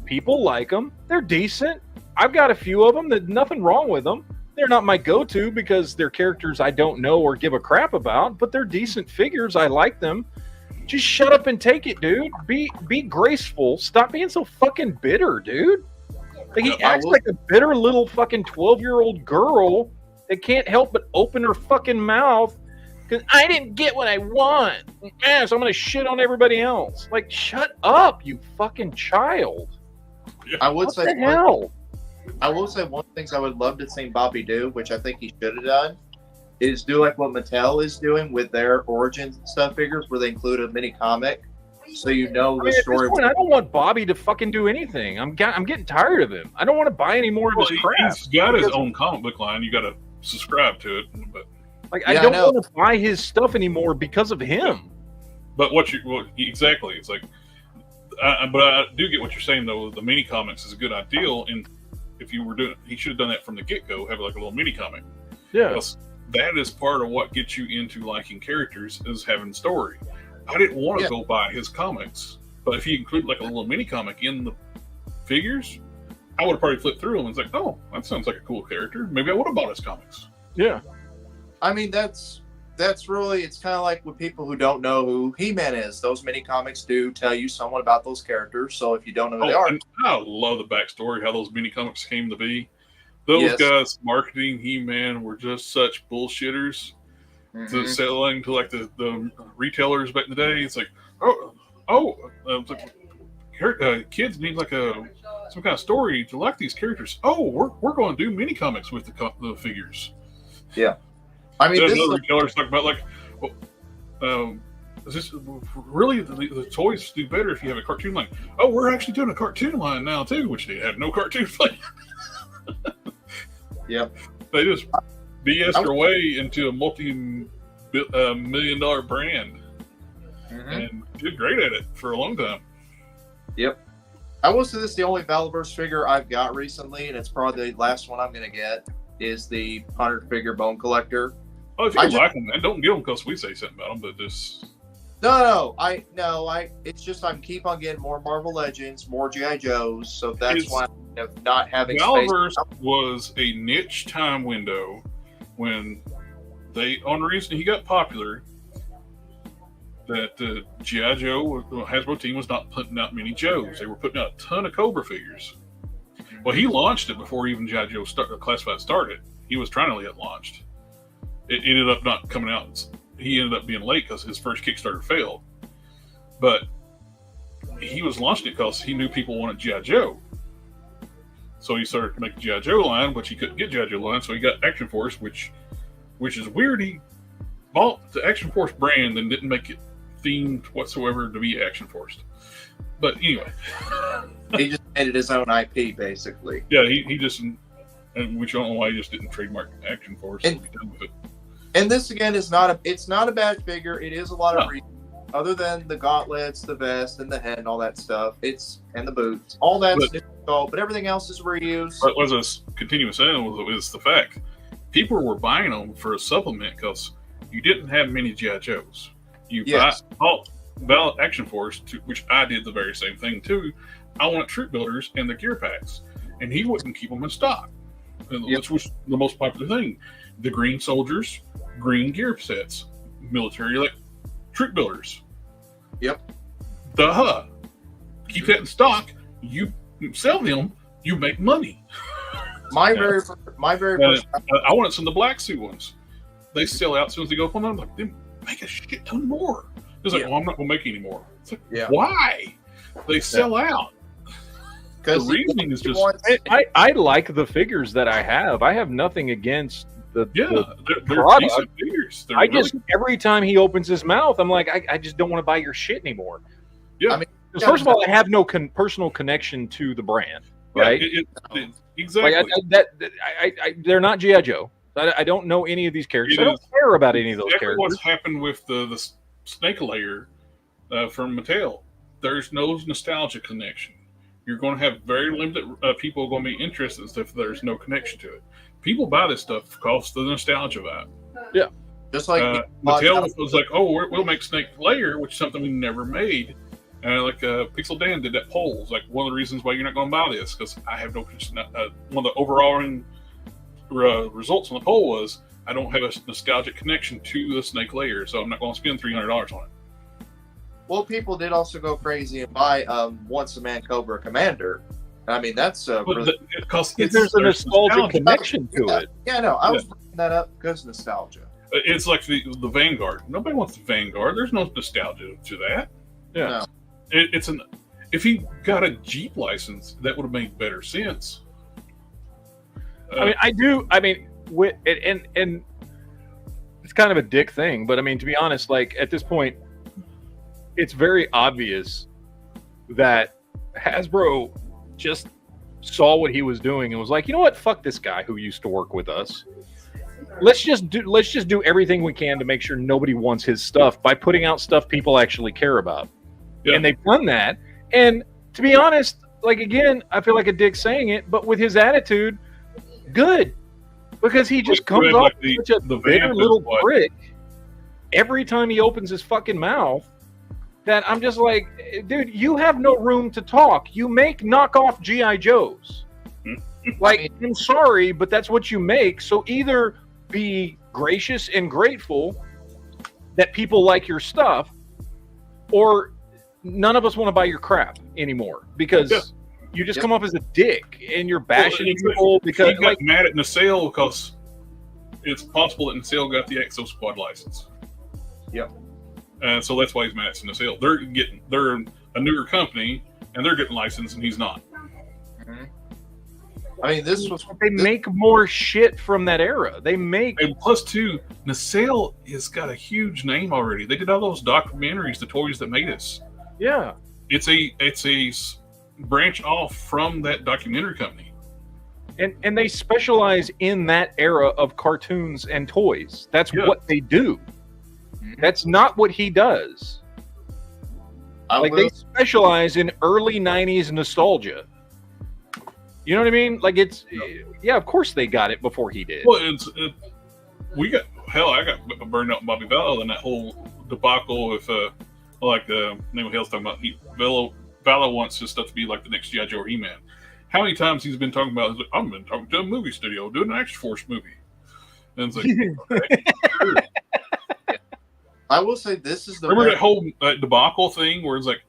People like them. They're decent. I've got a few of them. There's nothing wrong with them. They're not my go-to because they're characters I don't know or give a crap about, but they're decent figures. I like them. Just shut up and take it, dude. Be graceful. Stop being so fucking bitter, dude. Like, he acts like a bitter little fucking 12-year-old girl that can't help but open her fucking mouth because I didn't get what I want. So I'm going to shit on everybody else. Like, shut up, you fucking child. I would what say the hell? I will say one of the things I would love to see Bobby do, which I think he should have done, is do like what Mattel is doing with their Origins and stuff figures, where they include a mini comic, so you know the story. At this point, I don't want Bobby to fucking do anything. I'm getting tired of him. I don't want to buy any more of his crap. He's got his own comic book line. You got to subscribe to it, but I don't want to buy his stuff anymore because of him. But exactly? It's like, but I do get what you're saying though. The mini comics is a good ideal, and if you were doing, he should have done that from the get-go. Have like a little mini comic. Yeah. Because that is part of what gets you into liking characters is having story. I didn't want to go buy his comics, but if he included like a little mini comic in the figures, I would have probably flipped through them and was like, oh, that sounds like a cool character. Maybe I would have bought his comics. Yeah. I mean, that's really, it's kind of like with people who don't know who He-Man is. Those mini comics do tell you somewhat about those characters. So if you don't know who they are, I love the backstory, how those mini comics came to be. Those guys marketing He-Man were just such bullshitters to selling to like the retailers back in the day. It's like, it's like, kids need like some kind of story to like these characters. Oh, we're going to do mini comics with the figures. Yeah. I mean, another retailer's talking about like, is this really the toys do better if you have a cartoon line? Oh, we're actually doing a cartoon line now too, which they had no cartoon line. Yep. They just BS their way into a multi-million-dollar brand and did great at it for a long time. Yep. I will say this: the only Valaverse figure I've got recently, and it's probably the last one I'm going to get, is the 100-figure Bone Collector. Oh, if you like them, man, don't get them because we say something about them, but just it's just I'm keep on getting more Marvel Legends, more G.I. Joes, so that's why I'm not having Valaverse was a niche time window when on the reason he got popular, that the G.I. Joe Hasbro team was not putting out many Joes. They were putting out a ton of Cobra figures. Well, he launched it before even G.I. Joe Classified started. He was trying to get it launched. It ended up not coming out. He ended up being late because his first Kickstarter failed. But he was launching it because he knew people wanted G.I. Joe. So he started to make a G.I. Joe line, which he couldn't get G.I. Joe line, so he got Action Force, which which is weird. He bought the Action Force brand and didn't make it themed whatsoever to be Action Force. But anyway, he just made it his own IP, basically. Yeah, he just, and which I don't know why he just didn't trademark Action Force and be done with it. And this again is not a bad figure. It is a lot of reasons, other than the gauntlets, the vest, and the head, and all that stuff. And the boots, all that's installed, but everything else is reused. But what I was continuing saying was the fact people were buying them for a supplement because you didn't have many GI Joes. You bought Action Force, which I did the very same thing too. I wanted troop builders and the gear packs, and he wouldn't keep them in stock. Which was the most popular thing. The green soldiers, green gear sets, military like troop builders. Yep. Keep that in stock. You sell them, you make money. My very first. I wanted some of the black suit ones. They sell out as soon as they go up on them. I'm like, they make a shit ton more. It's like, well, I'm not going to make any more. It's like, why? They sell out. The reasoning is just. I like the figures that I have. I have nothing against they're decent figures. They're every time he opens his mouth, I'm like, I just don't want to buy your shit anymore. Yeah. I mean, first of all, I have no personal connection to the brand, right? Exactly. They're not G.I. Joe. I don't know any of these characters. I don't care about any of those characters. What's happened with the Snake Layer from Mattel? There's no nostalgia connection. You're going to have very limited people going to be interested in stuff if there's no connection to it. People buy this stuff because of the nostalgia vibe. Yeah. Just like Mattel was like, oh, we'll make Snake Layer, which is something we never made. And like Pixel Dan did that poll. It's like one of the reasons why you're not going to buy this because I have no. One of the overall results on the poll was I don't have a nostalgic connection to the Snake Layer, so I'm not going to spend $300 on it. Well, people did also go crazy and buy Once a Man Cobra Commander. I mean, that's because there's a nostalgic connection to it. Yeah, no, I was bringing that up because nostalgia. It's like the Vanguard. Nobody wants the Vanguard. There's no nostalgia to that. Yeah, no. If he got a Jeep license, that would have made better sense. I mean, and it's kind of a dick thing, but I mean, to be honest, like at this point, it's very obvious that Hasbro just saw what he was doing and was like, you know what, fuck this guy who used to work with us. Let's just do everything we can to make sure nobody wants his stuff by putting out stuff people actually care about. Yeah. And they've done that. And to be honest, like again, I feel like a dick saying it, but with his attitude, good. Because he just comes off such a bitter little prick every time he opens his fucking mouth that I'm just like, dude, you have no room to talk. You make knockoff G.I. Joes. Like, I'm sorry, but that's what you make. So either be gracious and grateful that people like your stuff, or none of us want to buy your crap anymore because you just come off as a dick and you're bashing people because he got mad at Nacelle because it's possible that Nacelle got the Exo Squad license. Yep. And so that's why he's mad at Nacelle. They're a newer company and they're getting licensed and he's not. Mm-hmm. I mean, they make more shit from that era. And plus two, Nacelle has got a huge name already. They did all those documentaries, The Toys That Made Us. Yeah. It's a branch off from that documentary company. And they specialize in that era of cartoons and toys. That's what they do. That's not what he does. They specialize in early 90s nostalgia. You know what I mean? Like of course they got it before he did. Well, I got burned out Bobby Vallow in that whole debacle with name of hell's talking about Vallow wants his stuff to be like the next G.I. Joe or He-Man. How many times he's been talking about? Like, I've been talking to a movie studio doing an Action Force movie, and it's like, okay, sure. I will say this is remember that whole debacle thing where it's like,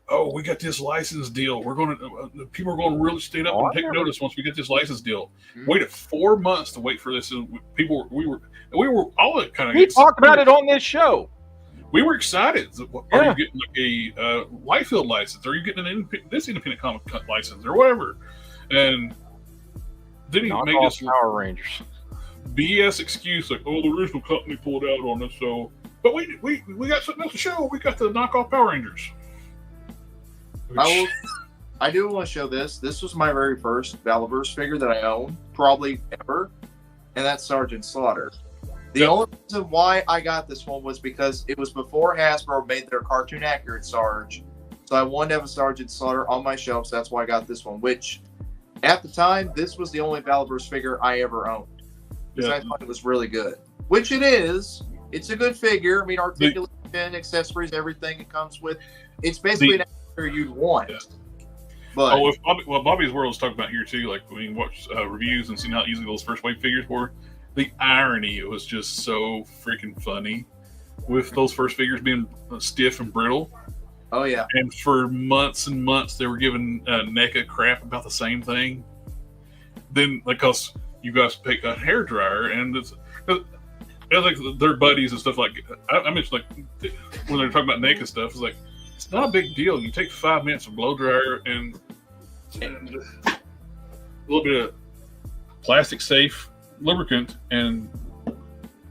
oh, we got this license deal. We're going to people are going to really stand up and take notice once we get this license deal. Waited 4 months to wait for this, and we were all kind of. We talked about it on this show. We were excited. Are you getting like a Liefeld license? Are you getting this independent comic license or whatever? And then he made us Power Rangers. BS excuse like, oh, the original company pulled out on us, so. But we got something else to show. We got the knockoff Power Rangers. I do want to show this. This was my very first Valaverse figure that I own, probably ever, and that's Sergeant Slaughter. The only reason why I got this one was because it was before Hasbro made their cartoon accurate Sarge. So I wanted to have a Sergeant Slaughter on my shelf, so that's why I got this one, which at the time, this was the only Valaverse figure I ever owned. Because I thought it was really good. Which it is. It's a good figure. I mean, articulation, accessories, everything it comes with. It's basically an figure you'd want. Yeah. But Bobby's World was talking about here too, like when you watch reviews and seeing how easy those first wave figures were, the irony, it was just so freaking funny with those first figures being stiff and brittle. Oh yeah. And for months and months they were giving NECA crap about the same thing. Then because you guys pick a hair dryer and it's like their buddies and stuff like I mentioned, like when they're talking about NECA stuff, it's like it's not a big deal. You take 5 minutes of blow dryer and a little bit of plastic safe lubricant, and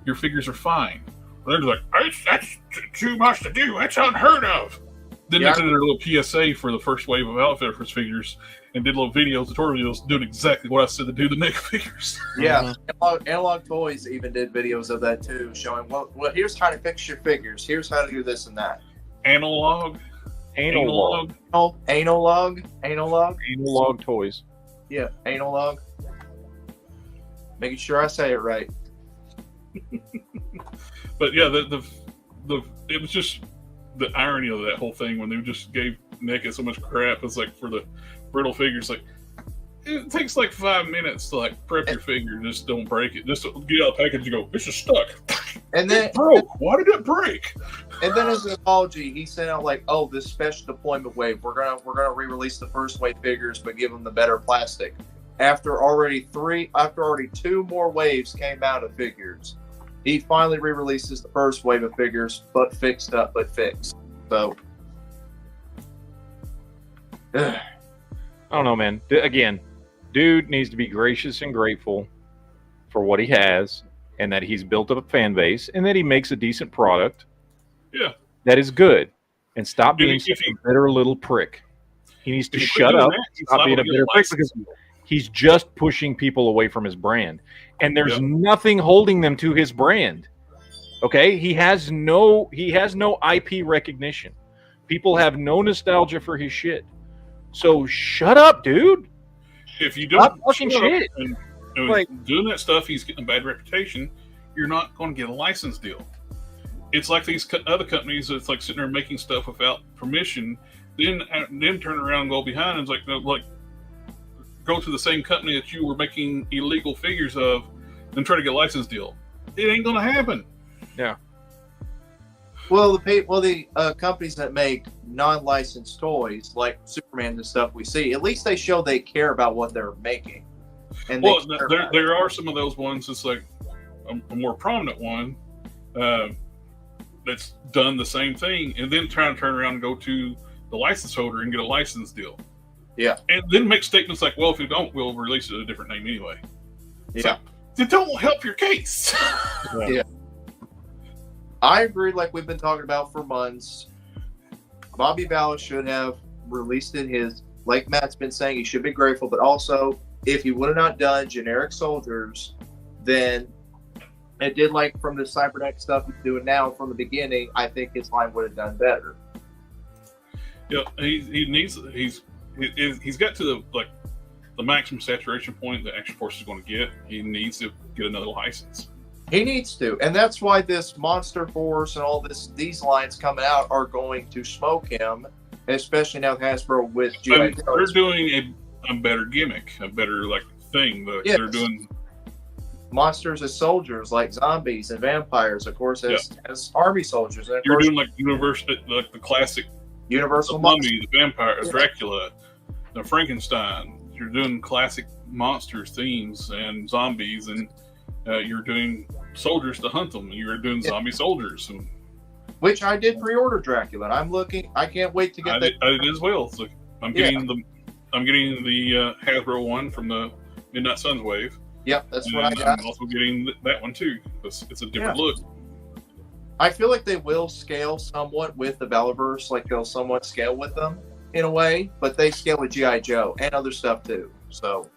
your figures are fine. They're like, that's too much to do. That's unheard of. Then they did a little PSA for the first wave of Outfitters figures and did little video tutorials doing exactly what I said to do the NECA figures. Yeah, Analog Toys even did videos of that too, showing, well, here's how to fix your figures. Here's how to do this and that. Analog Toys. Yeah, Analog. Making sure I say it right. But yeah, it was just the irony of that whole thing when they just gave NECA so much crap. It's like for the brittle figures, like it takes like 5 minutes to like prep your figure. Just don't break it. Just get out of the package and go, it's just stuck. And then it broke. Why did it break? And then as an apology, he sent out like, oh, this special deployment wave, we're gonna re-release the first wave figures, but give them the better plastic. After already 2 more waves came out of figures, he finally re-releases the first wave of figures, but fixed. So, I don't know, man. Again, dude needs to be gracious and grateful for what he has, and that he's built up a fan base, and that he makes a decent product. Yeah, that is good. And stop being such a bitter little prick. He needs to shut up. Stop being a bitter prick, because he's just pushing people away from his brand, and there's nothing holding them to his brand. Okay, he has no IP recognition. People have no nostalgia for his shit. So shut up, dude. If you don't stop talking shit and doing that stuff, he's getting a bad reputation. You're not going to get a license deal. It's like these other companies that's like sitting there making stuff without permission, then turn around and go behind and it's like go to the same company that you were making illegal figures of and try to get a license deal. It ain't going to happen. Yeah. Well, the companies that make non-licensed toys like Superman and stuff we see, at least they show they care about what they're making. And there are some of those ones that's like a more prominent one that's done the same thing and then trying to turn around and go to the license holder and get a license deal. Yeah. And then make statements like, well, if you don't, we'll release it at a different name anyway. Yeah. So, it don't help your case. Yeah. I agree, like we've been talking about for months. Bobby Ballas should have released it like Matt's been saying, he should be grateful, but also if he would have not done generic soldiers, then it did like from the Cybernetic stuff he's doing now from the beginning, I think his line would have done better. Yeah, he's got to the maximum saturation point that Action Force is going to get. He needs to get another license. He needs to, and that's why this Monster Force and all these lines coming out are going to smoke him, especially now Hasbro with G.I. Joe. They're doing a better gimmick, a better thing. They're doing monsters as soldiers, like zombies and vampires, of course, as army soldiers. And you're doing like the classic Universal Mummy, the vampire, Dracula, the Frankenstein. You're doing classic monsters themes and zombies, and you're doing soldiers to hunt them. You're doing zombie soldiers, which I did pre-order Dracula. And I'm looking. I can't wait to get that. I did as well. So I'm getting the Hasbro one from the Midnight Suns wave. Yep, that's And what I got. I'm also getting that one too. It's a different look. I feel like they will scale somewhat with the Bellaverse, like they'll somewhat scale with them in a way, but they scale with G.I. Joe and other stuff too. So,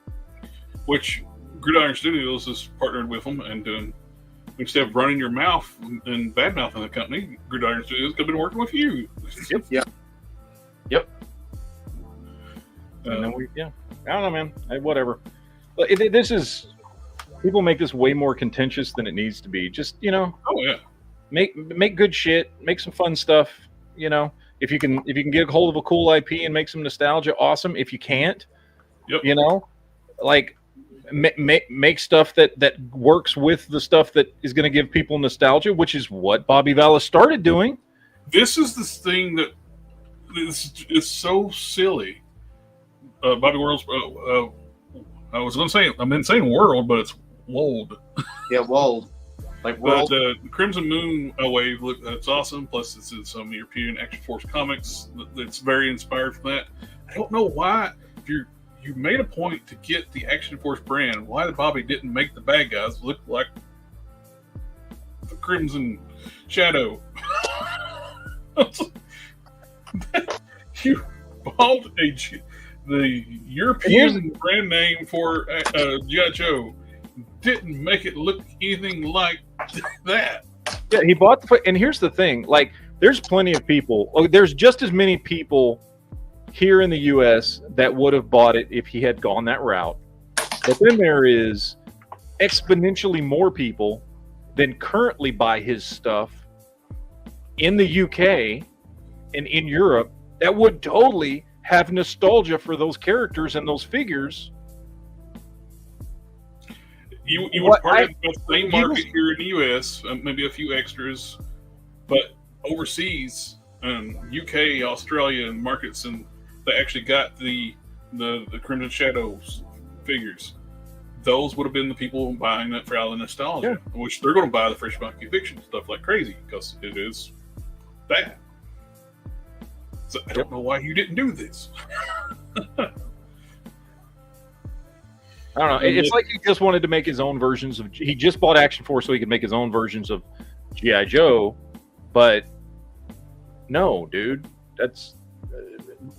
Which Gridiron Studios has partnered with them, and instead of running your mouth and bad mouthing the company, Gridiron Studios have been working with you. Yep. And then I don't know, man. Whatever. But this is, people make this way more contentious than it needs to be. Just, Oh yeah. make good shit, make some fun stuff. If you can get a hold of a cool IP and make some nostalgia, awesome. If you can't, like make stuff that works with the stuff that is going to give people nostalgia, which is what Bobby Vallis started doing. This is this thing that is so silly. Bobby World's. I was going to say, I've been saying world, but it's Wold. Yeah, Wold. Like World. But Crimson Moon Wave, that's awesome. Plus, it's in some European Action Force comics. That's very inspired from that. I don't know why, if you made a point to get the Action Force brand, why the Bobby didn't make the bad guys look like the Crimson Shadow. You bought the European brand name for G.I. Joe, didn't make it look anything like that. Yeah, he bought and here's the thing, like there's plenty of people, there's just as many people here in the US that would have bought it if he had gone that route. But then there is exponentially more people than currently buy his stuff in the UK and in Europe that would totally have nostalgia for those characters and those figures. You would target the same market here in the U.S., maybe a few extras, but overseas, UK, Australia, and markets, and they actually got the Crimson Shadows figures. Those would have been the people buying that for all the nostalgia, which they're going to buy the Fresh Monkey Fiction stuff like crazy because it is that. So I don't know why you didn't do this. I don't know. It's like he just wanted to make his own versions of. He just bought Action Force so he could make his own versions of G.I. Joe, but no, dude, that's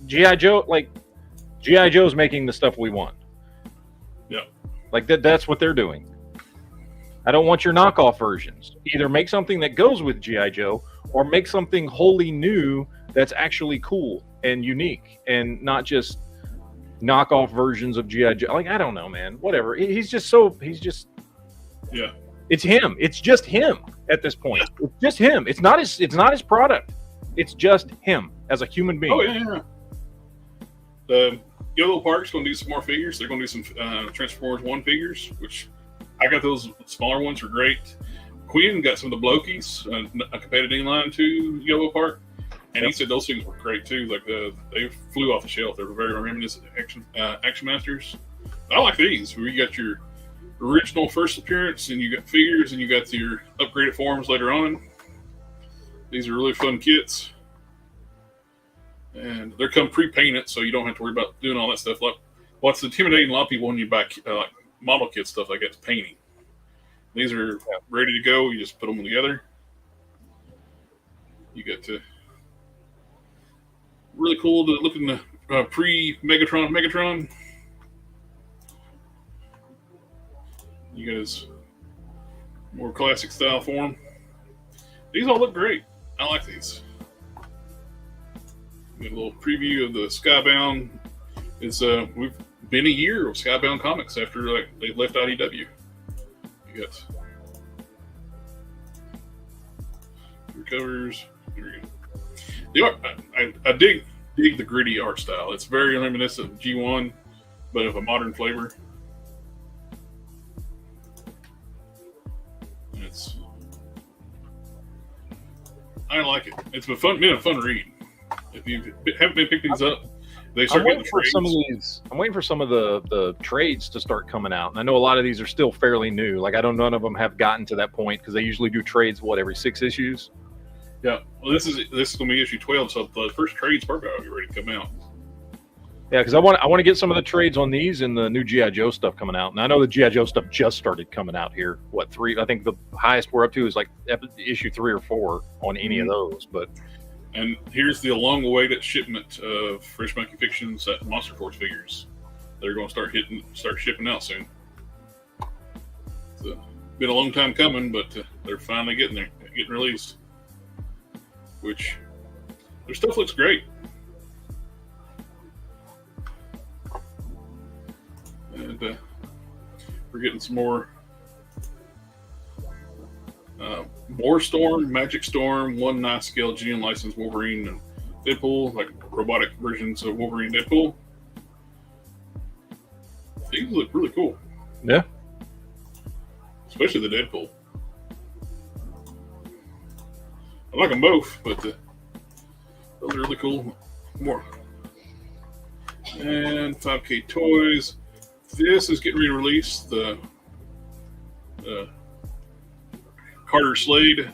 G.I. Joe. Like G.I. Joe's making the stuff we want. Yeah, like that's what they're doing. I don't want your knockoff versions. Either make something that goes with G.I. Joe, or make something wholly new that's actually cool and unique, and not just knockoff versions of G.I. Joe. Like, I don't know, man. Whatever. He's just. Yeah. It's him. It's just him at this point. It's just him. It's not his product. It's just him as a human being. Oh yeah. The Yellow Park's going to do some more figures. They're going to do some Transformers 1 figures, which I got those smaller ones are great. Quinn got some of the Blokies, a competitive line to Yellow Park. And he said those things were great too. Like they flew off the shelf. They were very reminiscent of Action Masters. I like these, where you got your original first appearance, and you got figures, and you got your upgraded forms later on. These are really fun kits, and they're come pre-painted, so you don't have to worry about doing all that stuff. Like what's intimidating a lot of people when you buy like model kit stuff, like that's painting. These are ready to go. You just put them together. You get to. Really cool to look in the pre-Megatron. You guys, more classic style form. These all look great. I like these. Get a little preview of the Skybound. It's we've been a year of Skybound comics after they left IDW. You got your covers. There you go. The art, I dig the gritty art style. It's very reminiscent of G1, but of a modern flavor. I like it. It's been a fun read. If you haven't been picking these up, they start getting the trades. I'm waiting for some of the trades to start coming out. And I know a lot of these are still fairly new. Like none of them have gotten to that point because they usually do trades every 6 issues. Yeah, well, this is going to be issue 12, so the first trade's probably already ready to come out. Yeah, because I want to get some of the trades on these and the new GI Joe stuff coming out. And I know the GI Joe stuff just started coming out here. What, 3? I think the highest we're up to is like issue 3 or 4 on any of those. But and here's the long-awaited shipment of Fresh Monkey Fictions at Monster Force figures. They're going to start shipping out soon. It's been a long time coming, but they're finally getting released. Which their stuff looks great. And we're getting some more Storm, Magic Storm, 1 nice scale GM licensed Wolverine and Deadpool, like robotic versions of Wolverine and Deadpool. These look really cool. Yeah. Especially the Deadpool. I like them both, but those are really cool. More. And 5K Toys. This is getting re-released. The Carter Slade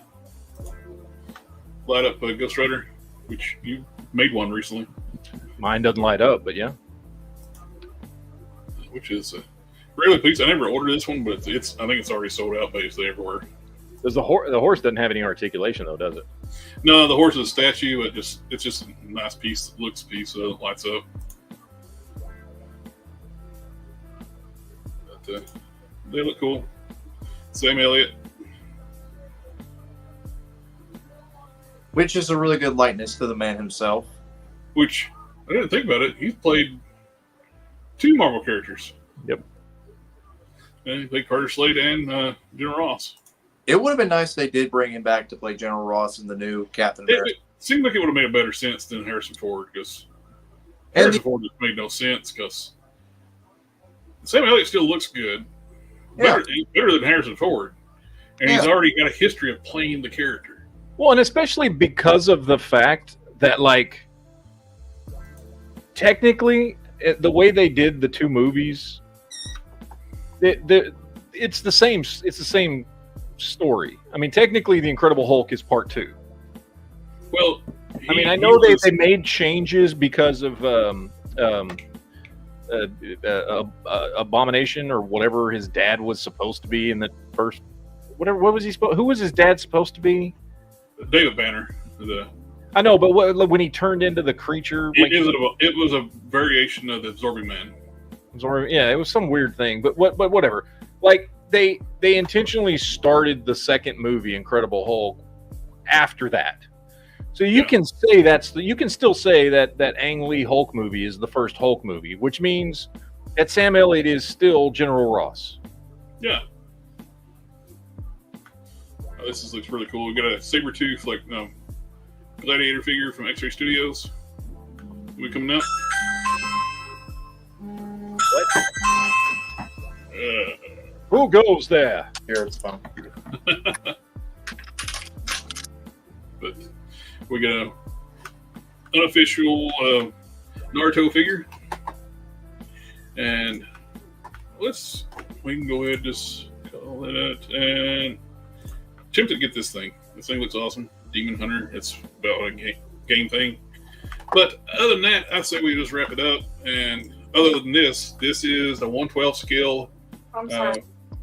light up Ghost Rider, which you made one recently. Mine doesn't light up, but yeah. Which is really pleased. I never ordered this one, but I think it's already sold out basically everywhere. Does the horse doesn't have any articulation though, does it? No, the horse is a statue. It's just a nice piece, looks a piece, so it lights up. But they look cool. Sam Elliott. Which is a really good likeness to the man himself. Which, I didn't think about it, he's played 2 Marvel characters. Yep. And he played Carter Slade and General Ross. It would have been nice if they did bring him back to play General Ross in the new Captain America. It seemed like it would have made a better sense than Harrison Ford, because Harrison Ford just made no sense, because Sam Elliott still looks good. Better than Harrison Ford. And he's already got a history of playing the character. Well, and especially because of the fact that, like, technically, the way they did the 2 movies, it's the same. It's the same story. I mean, technically, The Incredible Hulk is part 2. Well, I know they made changes because of Abomination or whatever his dad was supposed to be in the first. Whatever. What was he supposed? Who was his dad supposed to be? David Banner. I know, but when he turned into the creature, it was a variation of the Absorbing Man. Yeah, it was some weird thing, but whatever. Like they intentionally started the second movie, Incredible Hulk, after that. So you can say you can still say that Ang Lee Hulk movie is the first Hulk movie, which means that Sam Elliott is still General Ross. Yeah. This looks really cool. We got a Sabretooth, gladiator figure from X-Ray Studios. We coming up? What? Who goes there? Here, it's fun. But we got an unofficial Naruto figure. And we can go ahead and just call it and tempted to get this thing. This thing looks awesome. Demon Hunter. It's about a game thing. But other than that, I'd say we just wrap it up. And other than this is a 1/12 scale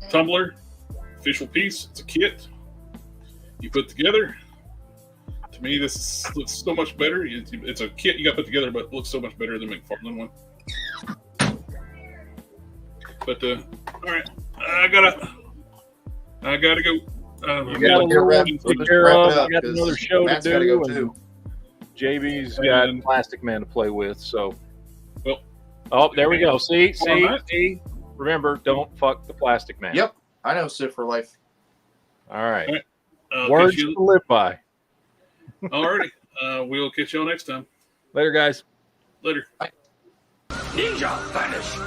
tumbler, official piece. It's a kit you put together. To me, this looks so much better. It's a kit you got to put together, but it looks so much better than McFarlane one. But all right, I gotta go. You got another show Matt's to gotta do. go too. JB's got Plastic Man to play with, so. Well, oh, there we go. See. Remember, don't fuck the Plastic Man. Yep, I know. Sid for life. All right. All right. Words to live by. Alrighty. We'll catch y'all next time. Later, guys. Later. Ninja vanish.